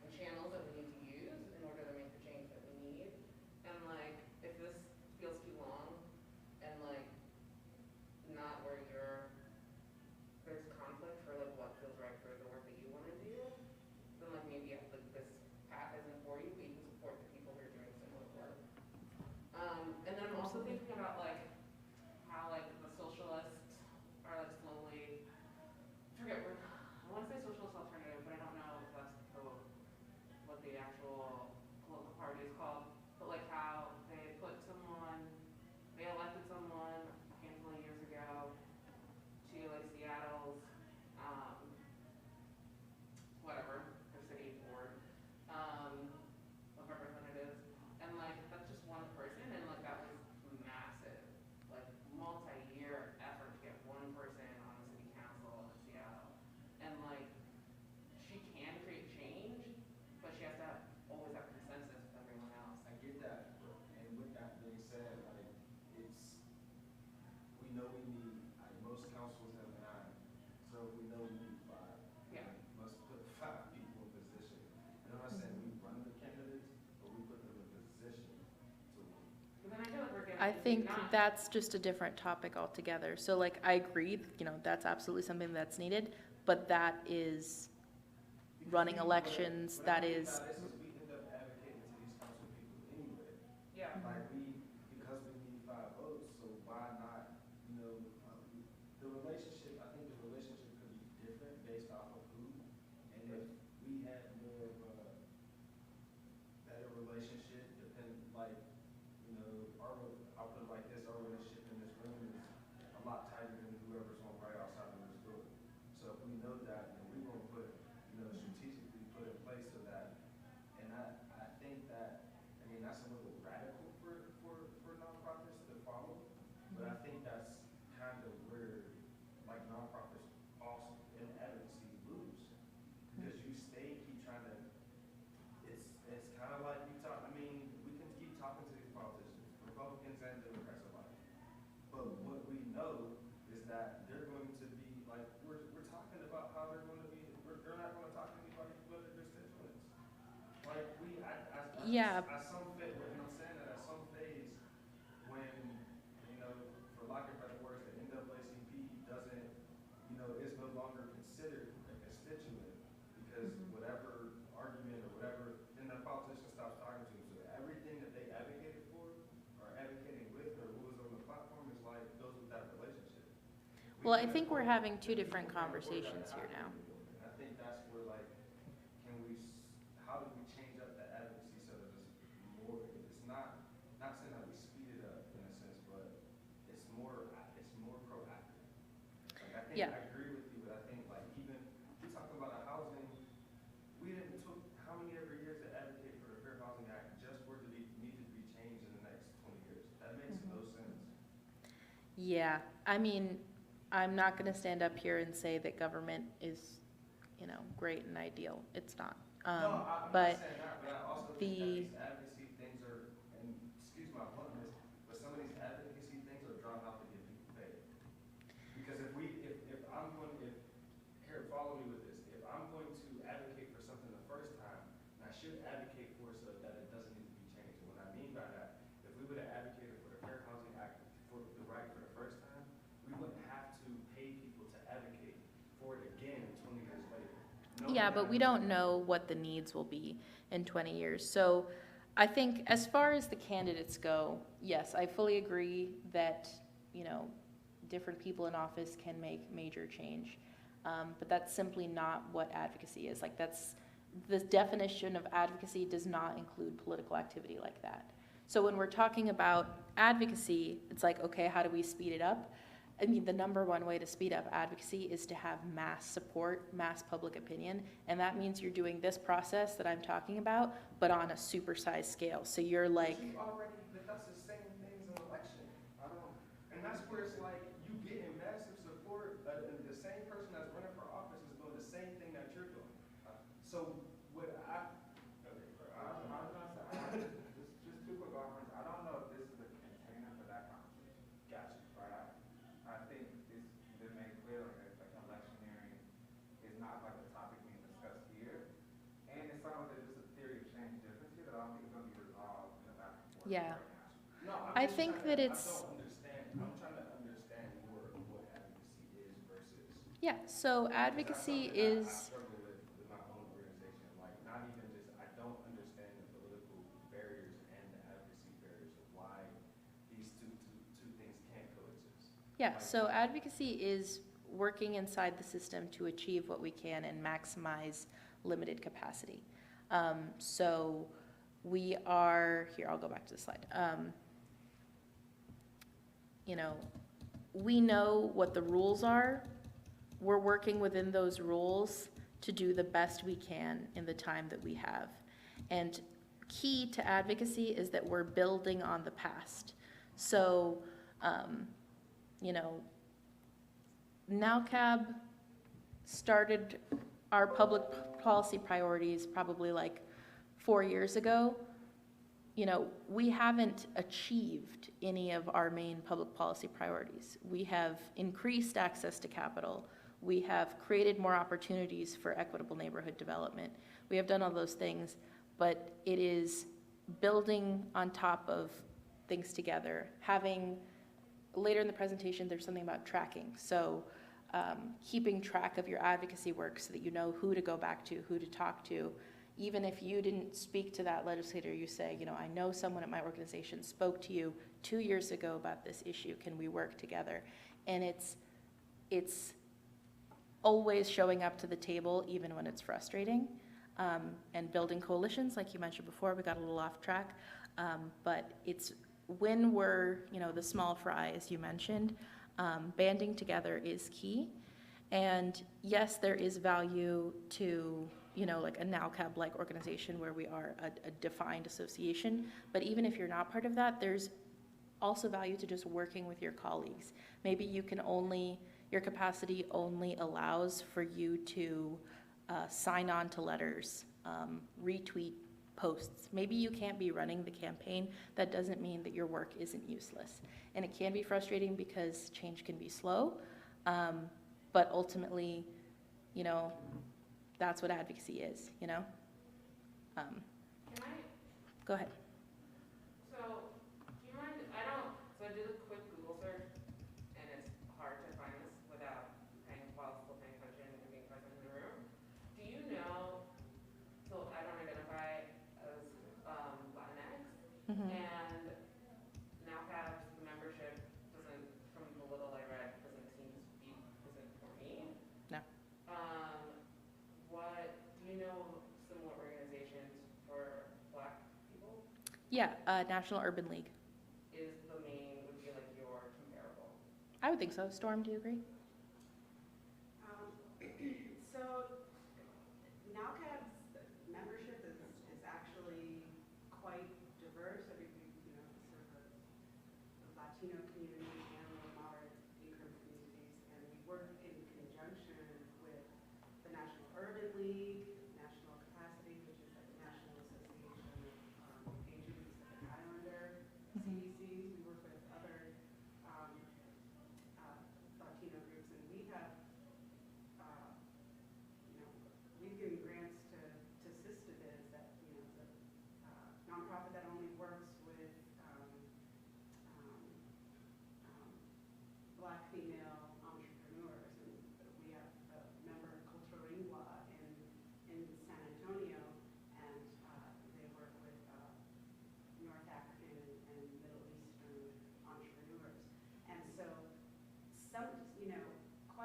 and channels that we need to use in order to make the change that we need. And if this feels too long, and not where there's conflict for what feels right for the work that you want to do, then maybe this path isn't for you, but you can support the people who are doing similar work. And then I'm also thinking about how the socialists are slowly, I want to say socialist alternative, but I don't know if that's what the actual political party is called, but how they elected someone a handful of years ago to Seattle's their city board of representatives, and that's just one person, and that was massive, multi-year effort to get one person on the city council in Seattle, and she can create change, but she has to always have consensus with everyone else. I get that, and with that being said, we know we need, most councils have 9, so we know we need 5. Yeah. We must put 5 people in position. And I'm not saying we run the candidates, but we put them in position to win. But then I feel we're getting. I think that's just a different topic altogether. So I agree, that's absolutely something that's needed, but that is running elections, that is. We end up advocating to these council people anyway. Yeah. Because we need 5 votes, so why not, the relationship, I think the relationship could be different based off of who, and if we had more of a better relationship, I'll put it like this, our relationship in this room is a lot tighter than whoever's on right outside of this door. So if we know that, then we're going to put, strategically put in place so that, and I think that, that's a little radical for nonprofits to follow, but I think that's kind of where, nonprofits also in advocacy lose, because you keep trying to, it's kind of like you talk, we can keep talking to these politicians, Republicans and Democrats alike, but what we know is that they're going to be, we're talking about how they're going to be, they're not going to talk to anybody but their constituents. At some phase, and I'm saying that at some phase, when, for lack of better words, the NAACP doesn't, is no longer considered a constituent, because whatever argument or whatever, then the politician stops talking to them. So everything that they advocated for, or advocating with, or who was on the platform is goes with that relationship. Well, I think we're having 2 different conversations here now. I think that's where, how do we change up the advocacy so that it's more, it's not saying that we speed it up in a sense, but it's more proactive. I think Yeah. I agree with you, but I think even we talk about housing, we didn't took how many ever years to advocate for the Fair Housing Act just for it to need to be changed in the next 20 years. That makes no sense. Yeah, I'm not going to stand up here and say that government is, great and ideal. It's not. I'm but not saying that, but I also think that the- these advocacy things are, and excuse my bluntness, but some of these advocacy things are drawn out to get people paid. Because if I'm going, here, follow me with this. If I'm going to advocate for something the first time, and I should advocate for it so that it doesn't need to be changed. And what I mean by that, if we would have advocated for the Fair Housing Act for the right for the first time, we wouldn't have to pay people to advocate for it again 20 years later. Yeah, but we don't know what the needs will be in 20 years. So I think as far as the candidates go, yes, I fully agree that, different people in office can make major change. But that's simply not what advocacy is. Like, the definition of advocacy does not include political activity like that. So when we're talking about advocacy, it's like, okay, how do we speed it up? I mean, the number one way to speed up advocacy is to have mass support, mass public opinion, and that means you're doing this process that I'm talking about, but on a supersized scale. So you're like, But that's the same thing as an election. And that's where it's like, you getting massive support, and the same person that's running for office is doing the same thing that you're doing. So what I, okay, I was gonna say, just two quick offerings. I don't know if this is a container for that conversation. gotcha. Right. I think it's been made clear like electioneering is not like a topic being discussed here. And it sounds like there's just a theory of change difference here that I don't think is going to be resolved in the back and forth Yeah. right now. No, I think that I it's, don't understand. I'm trying to understand more of what advocacy is versus. yeah, so advocacy is, I struggle with my own organization, like not even just, I don't understand the political barriers and the advocacy barriers of why these two things can't coexist. yeah, so advocacy is working inside the system to achieve what we can and maximize limited capacity. So we are, here, I'll go back to the slide. We know what the rules are. We're working within those rules to do the best we can in the time that we have. And key to advocacy is that we're building on the past. So, NowCab started our public policy priorities probably like 4 years ago. We haven't achieved any of our main public policy priorities. We have increased access to capital. We have created more opportunities for equitable neighborhood development. We have done all those things, but it is building on top of things together. Later in the presentation, there's something about tracking. So keeping track of your advocacy work so that you know who to go back to, who to talk to. Even if you didn't speak to that legislator, you say, I know someone at my organization spoke to you 2 years ago about this issue. Can we work together? And it's always showing up to the table, even when it's frustrating, and building coalitions, like you mentioned before. We got a little off track, but it's when we're, the small fry, as you mentioned, banding together is key. And yes, there is value to, like a NowCab-like organization where we are a defined association. But even if you're not part of that, there's also value to just working with your colleagues. Maybe your capacity only allows for you to sign on to letters, retweet posts. Maybe you can't be running the campaign. That doesn't mean that your work isn't useless. And it can be frustrating because change can be slow, but ultimately, that's what advocacy is, Can I? Go ahead. So, do you mind, so I did a quick Google search, and it's hard to find this without while still paying attention and being present in the room. Do you know, so I don't identify as Latinx, and NowCab's membership doesn't, from the little I read, doesn't seem to be, isn't for me. No. Do you know similar organizations for Black people? Yeah, National Urban League. Would be like your comparable? I would think so. Storm, do you agree? So NowCab's membership is actually quite diverse. Sort of the Latino community and the moderate income communities, and we work in conjunction with the National Urban League, National Capacity.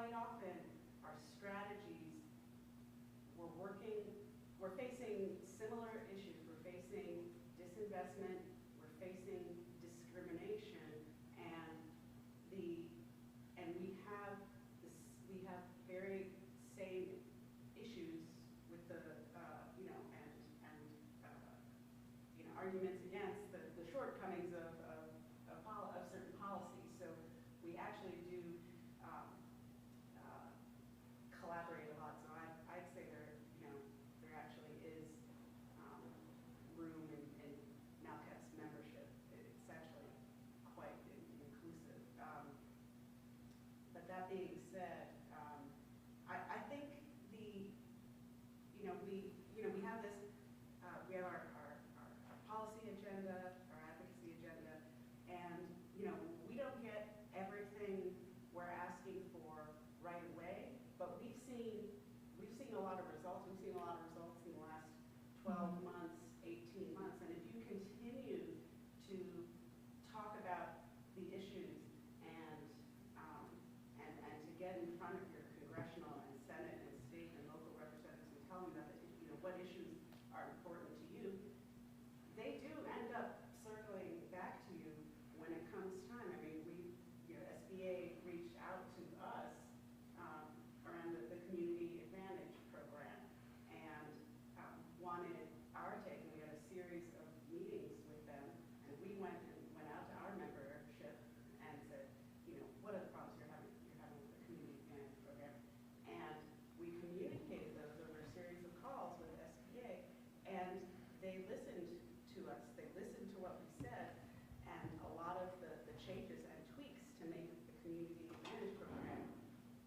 quite often, our strategies, we're facing similar issues. We're facing disinvestment, we're facing discrimination, and we have very same issues with the, arguments against the shortcomings of certain policies. So we actually do collaborate a lot. So I'd say there actually is room in NALCAP's membership. It's actually quite inclusive. But that being said, I think we have this, we have our policy agenda, our advocacy agenda, and we don't get everything we're asking for right away, but we've seen a lot of results. We've seen a lot of results in the last 12 months, 18 months, and if you continue to talk about the issues and to get in front of your congressional and Senate and state and local representatives and tell them that what issues are important to you, they do end up circling back to you when it comes time. I mean, SBA reached out to us around the Community Advantage program and wanted our take. We had a series of meetings with them, and we went out to our membership and said, what are the problems you're having with the Community Advantage program? And we communicated those over a series of calls with SBA, and they listened to us. They listened to what we said, and a lot of the changes and tweaks to make the Community Advantage program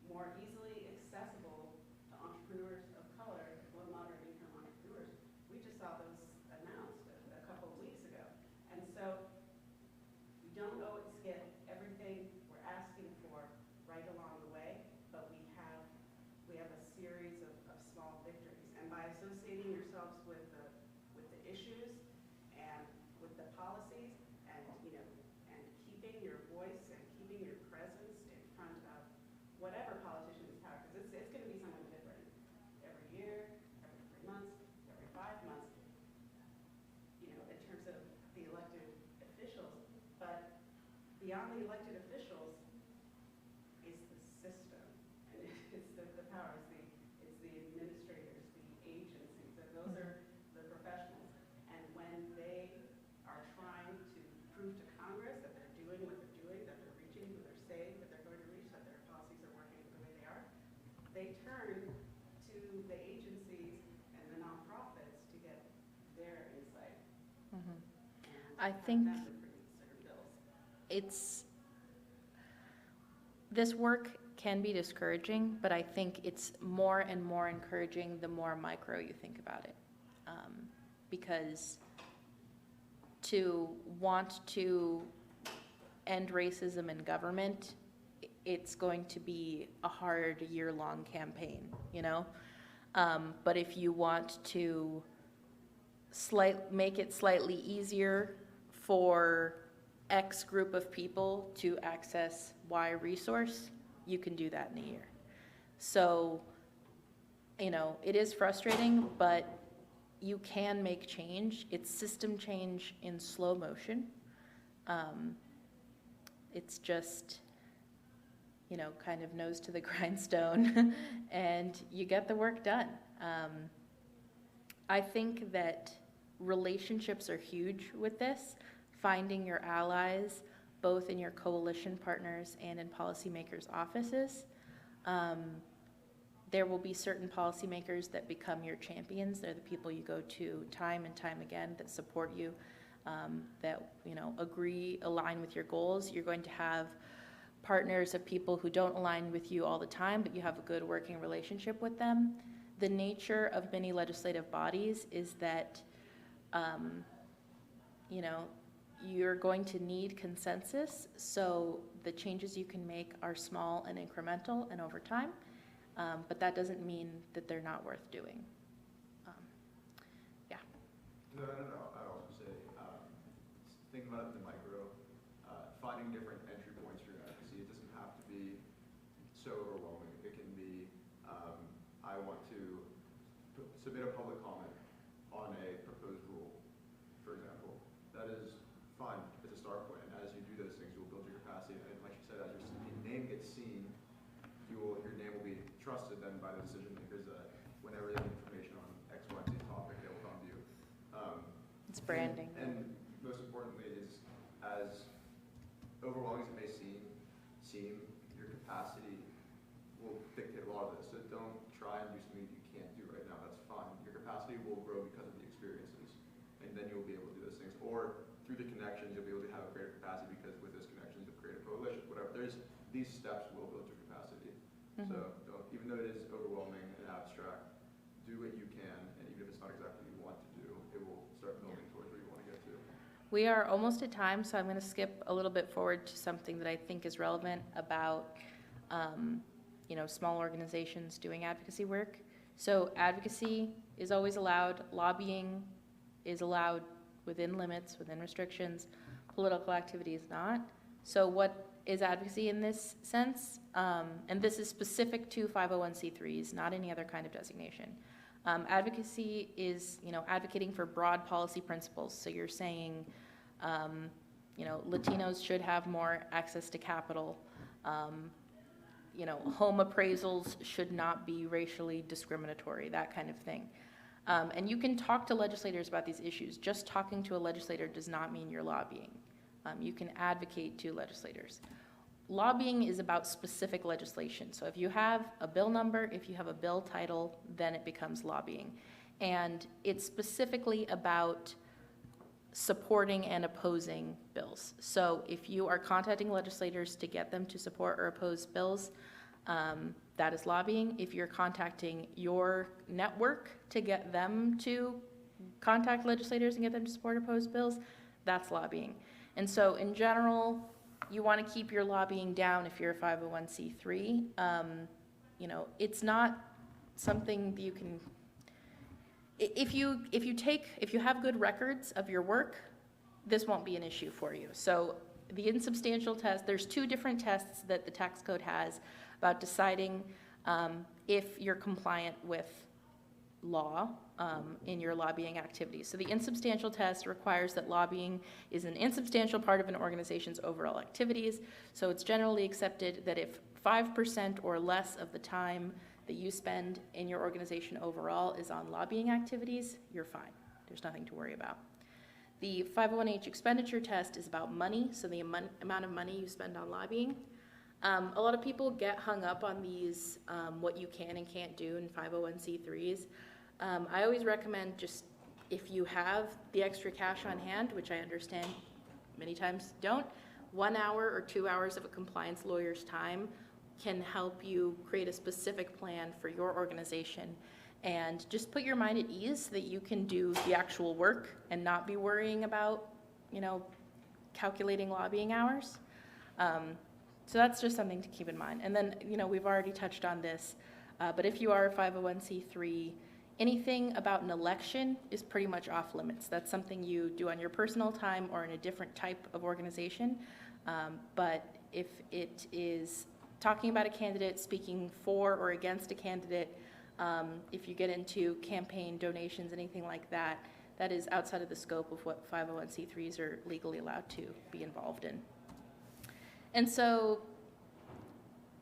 more easily accessible to entrepreneurs of color, low moderate income entrepreneurs. We just saw those announced a couple of weeks ago. And so we don't always get everything we're asking for right along the way, but we have a series of small victories. And by associating yourselves with the issues and with the policies and keeping your voice and keeping your presence in front of whatever politician is power, because it's going to be someone different every year, every 3 months, every 5 months, in terms of the elected officials. But beyond the elected officials is the system, and it's the powers, it's the administrators, the agencies, and those are the professionals. And when they are trying to prove to Congress that they're doing what they're doing, that they're reaching who they're saying that they're going to reach, that their policies are working the way they are, they turn to the agencies and the nonprofits to get their insight. Mhm. And I have think them produce certain bills. This work can be discouraging, but I think it's more and more encouraging the more micro you think about it. Because to want to end racism in government, it's going to be a hard year-long campaign, But if you want to make it slightly easier for X group of people to access Y resource, you can do that in a year. So, it is frustrating, but you can make change. It's system change in slow motion. It's just, kind of nose to the grindstone, and you get the work done. I think that relationships are huge with this. Finding your allies, both in your coalition partners and in policymakers' offices. There will be certain policymakers that become your champions. They're the people you go to time and time again that support you, that agree, align with your goals. You're going to have partners of people who don't align with you all the time, but you have a good working relationship with them. The nature of many legislative bodies is that, you're going to need consensus, so the changes you can make are small and incremental and over time, but that doesn't mean that they're not worth doing. Yeah. No, I'd also say, think about it in the micro, finding different entry points for your advocacy. It doesn't have to be so overwhelming trusted then by the decision makers that whenever they have information on X, Y, Z topic, they will come to you. It's branding. And most importantly is, as overwhelming as it may seem, your capacity will dictate a lot of this. So don't try and do something you can't do right now. That's fine. Your capacity will grow because of the experiences, and then you'll be able to do those things. Or through the connections, you'll be able to have a greater capacity because with those connections, you'll create a coalition. Whatever. These steps will build your capacity. Mm-hmm. So even though it is overwhelming and abstract, do what you can, and even if it's not exactly what you want to do, it will start building towards where you want to get to. We are almost at time, so I'm going to skip a little bit forward to something that I think is relevant about, small organizations doing advocacy work. So advocacy is always allowed, lobbying is allowed within limits, within restrictions, political activity is not. So what is advocacy in this sense? And this is specific to 501c3s, not any other kind of designation. Advocacy is, advocating for broad policy principles. So you're saying, Latinos should have more access to capital. Home appraisals should not be racially discriminatory, that kind of thing. And you can talk to legislators about these issues. Just talking to a legislator does not mean you're lobbying. You can advocate to legislators. Lobbying is about specific legislation. So if you have a bill number, if you have a bill title, then it becomes lobbying. And it's specifically about supporting and opposing bills. So if you are contacting legislators to get them to support or oppose bills, that is lobbying. If you're contacting your network to get them to contact legislators and get them to support or oppose bills, that's lobbying. And so in general, you want to keep your lobbying down if you're a 501c3. It's not something that you can, if you have good records of your work, this won't be an issue for you. So the insubstantial test, there's two different tests that the tax code has about deciding if you're compliant with law in your lobbying activities. So the insubstantial test requires that lobbying is an insubstantial part of an organization's overall activities. So it's generally accepted that if 5% or less of the time that you spend in your organization overall is on lobbying activities, you're fine. There's nothing to worry about. The 501h expenditure test is about money, so the amount of money you spend on lobbying. A lot of people get hung up on these, what you can and can't do in 501c3s. I always recommend just, if you have the extra cash on hand, which I understand many times don't, 1 hour or 2 hours of a compliance lawyer's time can help you create a specific plan for your organization and just put your mind at ease that you can do the actual work and not be worrying about, calculating lobbying hours. So that's just something to keep in mind. And then, we've already touched on this, but if you are a 501c3, anything about an election is pretty much off limits. That's something you do on your personal time or in a different type of organization. But if it is talking about a candidate, speaking for or against a candidate, if you get into campaign donations, anything like that, that is outside of the scope of what 501c3s are legally allowed to be involved in. And so,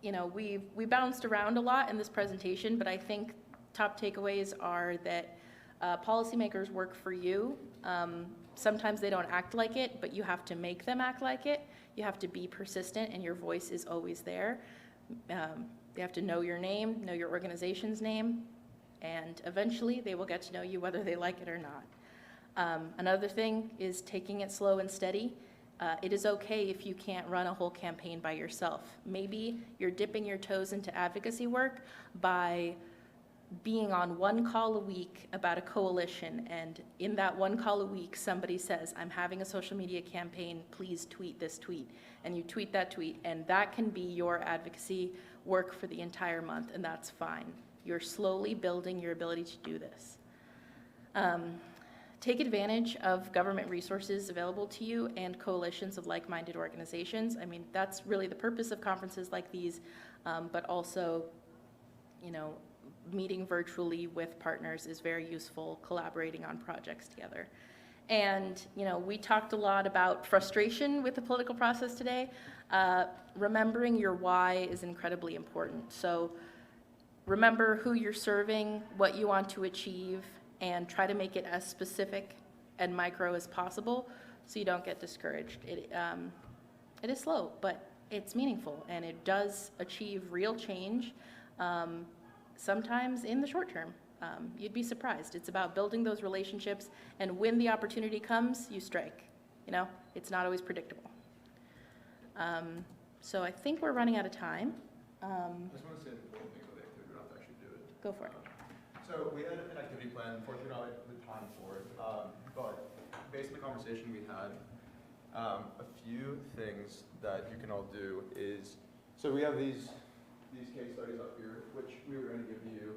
we bounced around a lot in this presentation, but I think top takeaways are that policymakers work for you. Sometimes they don't act like it, but you have to make them act like it. You have to be persistent, and your voice is always there. You have to know your name, know your organization's name, and eventually they will get to know you whether they like it or not. Another thing is taking it slow and steady. It is okay if you can't run a whole campaign by yourself. Maybe you're dipping your toes into advocacy work by being on one call a week about a coalition, and in that one call a week, somebody says, I'm having a social media campaign, please tweet this tweet. And you tweet that tweet, and that can be your advocacy work for the entire month, and that's fine. You're slowly building your ability to do this. Take advantage of government resources available to you and coalitions of like-minded organizations. I mean, that's really the purpose of conferences like these, but also, meeting virtually with partners is very useful, collaborating on projects together. And, we talked a lot about frustration with the political process today. Remembering your why is incredibly important. So remember who you're serving, what you want to achieve, and try to make it as specific and micro as possible so you don't get discouraged. It is slow, but it's meaningful, and it does achieve real change, sometimes in the short term. You'd be surprised. It's about building those relationships, and when the opportunity comes, you strike. You know, it's not always predictable. So I think we're running out of time. I just want to say the one thing about the activity, we don't have to actually do it. Go for it. So we had an activity plan, unfortunately we don't have the time for it, but based on the conversation we had, a few things that you can all do is, so we have these case studies up here, which we were going to give you.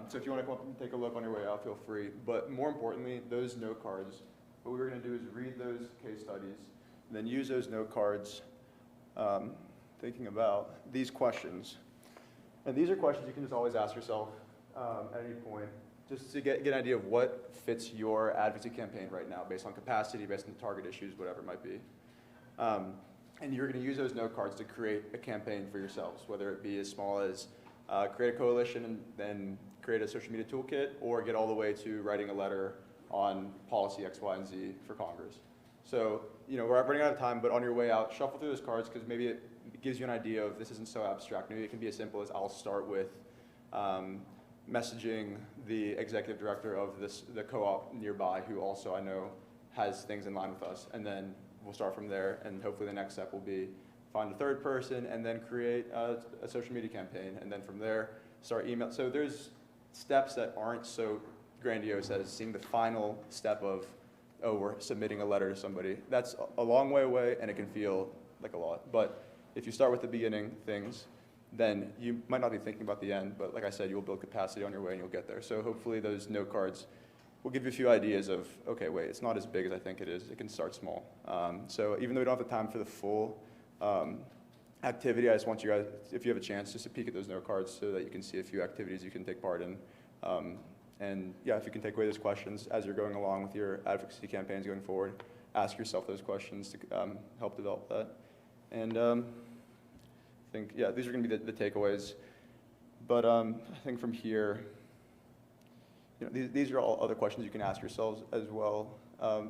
So if you want to come up and take a look on your way out, feel free. But more importantly, those note cards, what we were going to do is read those case studies, and then use those note cards thinking about these questions. And these are questions you can just always ask yourself at any point, just to get an idea of what fits your advocacy campaign right now, based on capacity, based on the target issues, whatever it might be. And you're going to use those note cards to create a campaign for yourselves, whether it be as small as create a coalition and then create a social media toolkit, or get all the way to writing a letter on policy X, Y, and Z for Congress. So, you know, we're running out of time, but on your way out, shuffle through those cards, because maybe it gives you an idea of this isn't so abstract. Maybe it can be as simple as I'll start with messaging the executive director of the co-op nearby, who also I know has things in line with us, and then we'll start from there, and hopefully the next step will be find a third person and then create a social media campaign, and then from there start email. So there's steps that aren't so grandiose as seeing the final step of, oh, we're submitting a letter to somebody. That's a long way away, and it can feel like a lot. But if you start with the beginning things, then you might not be thinking about the end, but like I said, you'll build capacity on your way and you'll get there. So hopefully those note cards will give you a few ideas of, okay, wait, it's not as big as I think it is. It can start small. So even though we don't have the time for the full activity, I just want you guys, if you have a chance, just to peek at those note cards so that you can see a few activities you can take part in. And yeah, if you can take away those questions as you're going along with your advocacy campaigns going forward, ask yourself those questions to help develop that. And I think, yeah, these are going to be the takeaways. But I think from here, you know, these are all other questions you can ask yourselves as well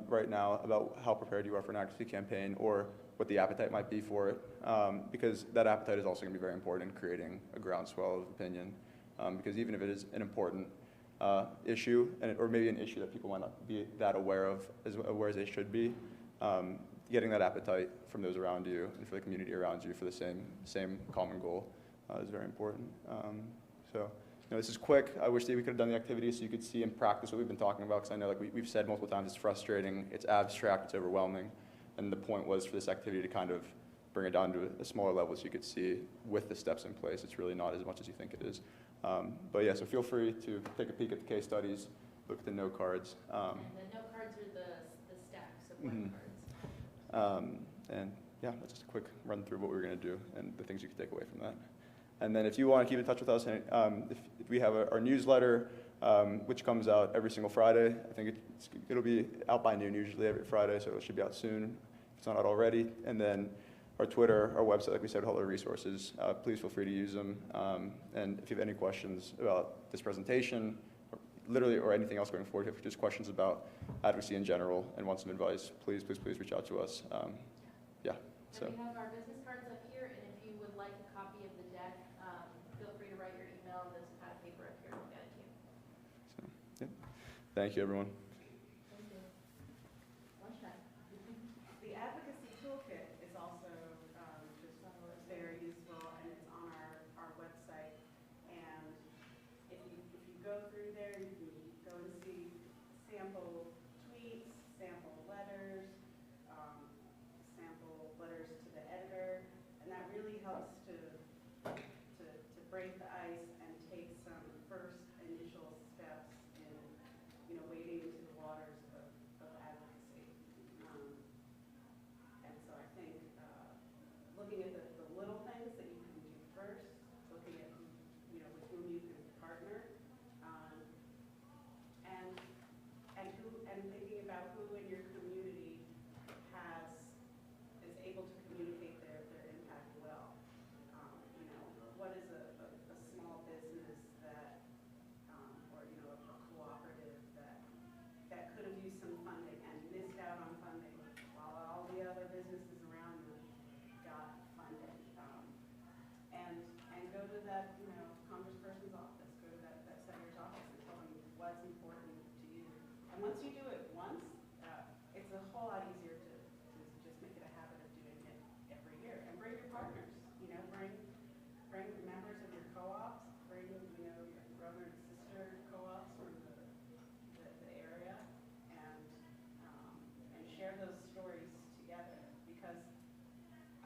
right now about how prepared you are for an advocacy campaign, or what the appetite might be for it, because that appetite is also going to be very important in creating a groundswell of opinion, because even if it is an important issue, or maybe an issue that people might not be that aware of, as aware as they should be, getting that appetite from those around you and for the community around you for the same common goal is very important. So, you know, this is quick. I wish that we could have done the activity so you could see in practice what we've been talking about, because I know, like we've said multiple times, it's frustrating, it's abstract, it's overwhelming, and the point was for this activity to kind of bring it down to a smaller level so you could see with the steps in place, it's really not as much as you think it is. But yeah, so feel free to take a peek at the case studies, look at the note cards. And the note cards are the stacks of white cards. And yeah, that's just a quick run through what we're going to do and the things you can take away from that. And then if you want to keep in touch with us, if we have our newsletter, which comes out every single Friday. I think it'll be out by noon usually every Friday, so it should be out soon if it's not out already. And then our Twitter, our website, like we said, all our resources. Please feel free to use them. And if you have any questions about this presentation, or anything else going forward, if you have just questions about advocacy in general and want some advice, please reach out to us. Yeah. So. And we have our business cards up here, and if you would like a copy of the deck, feel free to write your email. There's a pad of paper up here. We'll get it to you. So, yeah. Thank you, everyone. Thank you. Lunchtime. The Advocacy Toolkit is also just very useful, and it's on our website. And if you go through there, you can go and see sample tweets, sample letters to the editor, and that really helps to break the ice and take some first initial steps in, waiting to that, congressperson's office, go to that senator's office and tell them what's important to you. And once you do it once, it's a whole lot easier to just make it a habit of doing it every year. And bring your partners, bring members of your co-ops, bring, your brother and sister co-ops from the area, and share those stories together. Because,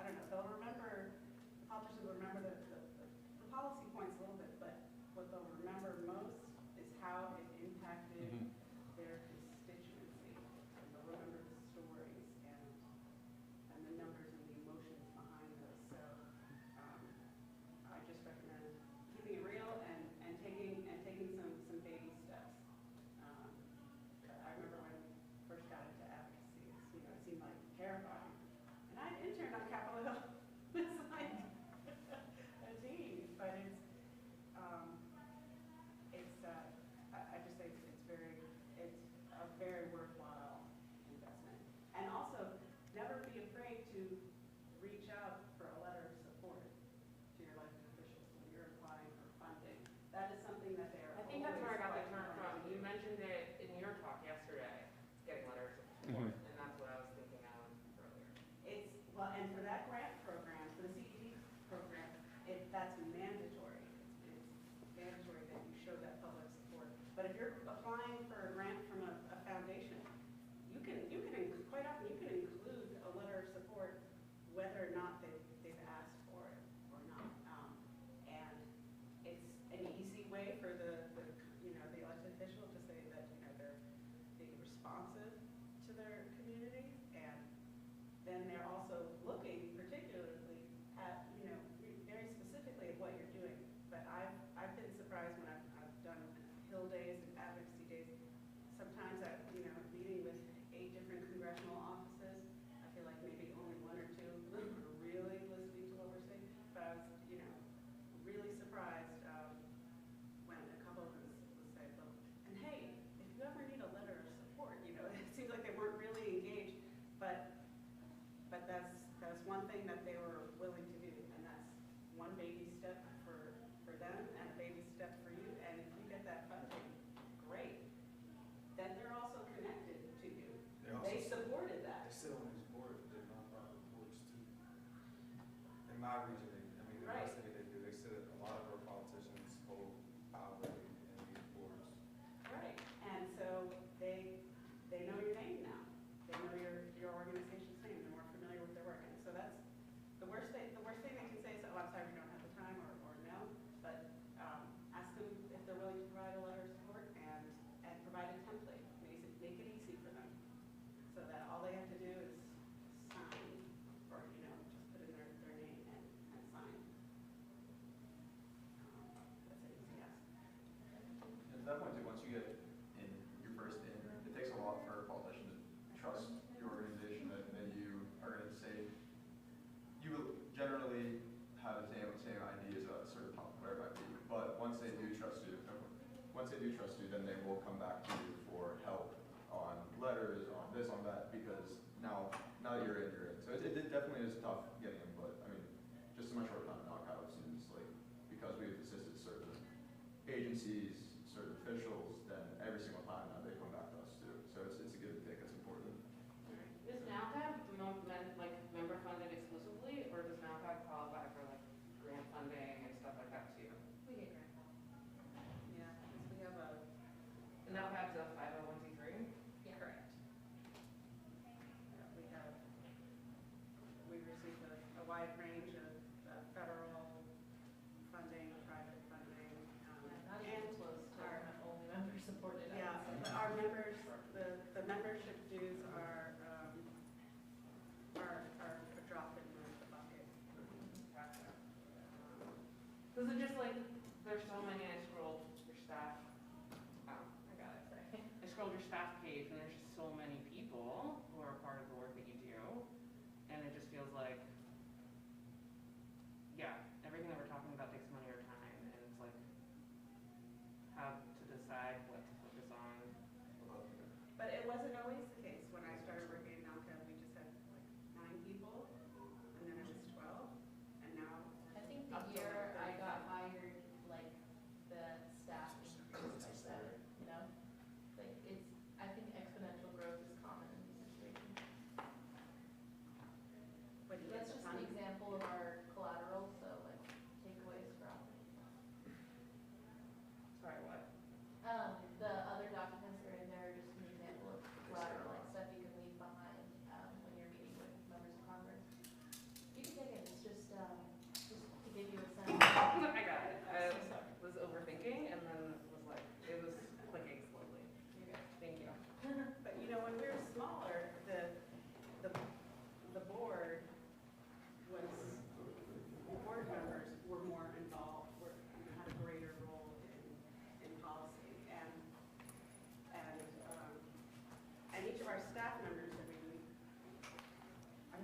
I don't know, they'll remember, the politicians will remember the policy points a little bit, but what they'll remember most is how it impacted their constituency. And they'll remember the stories and the numbers and the emotions behind those. So I just recommend keeping it real and taking some baby steps. I remember when I first got into advocacy, it seemed like terrifying. And I interned on Capitol Hill. It's like a teen, but I just think it's a very worthwhile investment. And also, never be afraid to reach out for a letter of support to your elected officials when you're applying for funding. That is something that they are I think that's where I got the always term quite from. You mentioned it in your talk yesterday, getting letters of support, and that's what I was thinking of earlier. And for that grant program, for the CED program, that's mandatory. It's mandatory that you show that public support. But if you're applying for a grant from a foundation, you can quite often you can include a letter of support whether or not they've asked for it or not. And it's an easy way for the elected official to say that they're being responsive to their community, and then they're also looking particularly at, very specifically at what you're doing. But I've been surprised when I've done Hill days and advocacy days. Sometimes meeting with 8 different congressional offices, I feel like maybe only 1 or 2 are really listening to what we're saying. But I was, really surprised when a couple of them would say, well, and hey, if you ever need a letter of support, it seems like they weren't really engaged, but that's one thing that they were willing to do, and that's one baby step for them and a baby step for you. And if you get that funding, great. Then they're also connected to you. They supported that. They sit on these boards, they're nonprofit boards too. In my region, in my city they do. They sit, a lot of our politicians hold power in these boards. Right. And so they know your name now. They know your organization's name. They're more familiar with their work. And so that's the worst thing they can say is, oh, I'm sorry, we don't have the time, or no. But ask them if they're willing to provide a letter of support and provide a template. Make it easy for them, so that all they have to do is sign, or just put in their name and sign. That's an easy ask. And to that point too, once you get in your first in, it takes a lot for a politician to trust your organization that you are going to say. You will generally have the same ideas about a certain topic, whatever it might be. But once they do trust you, then they will come back to you for help on letters, on this, on that, because now that you're in. So it definitely is tough getting in, but I mean, just so much of our time knockouts is like, because we've assisted certain agencies, certain officials, then every single time now they come back to us too. So it's a give and take, it's important. Is NALCAB member funded exclusively, or does NALCAB qualify for grant funding and stuff like that too? We get grant funding. Yeah, because we have a NALCAB's a 501c3? Yeah. Correct. we receive a wide range of federal funding, private funding. Not and even close to our only member supported. Yeah, but our members, the membership dues are a drop in the bucket. Because it just there's so many, I scrolled your staff, I got it. I scrolled your staff page and there's just so many people who are part of the work that you do. And it just feels like, yeah, everything that we're talking about takes money or time. And it's how to decide what to focus on. But it wasn't always the case. When I started working in NALCA, we just had 9 people, and then it was 12, and now I think up the to year I 35. got hired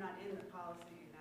not in the policy,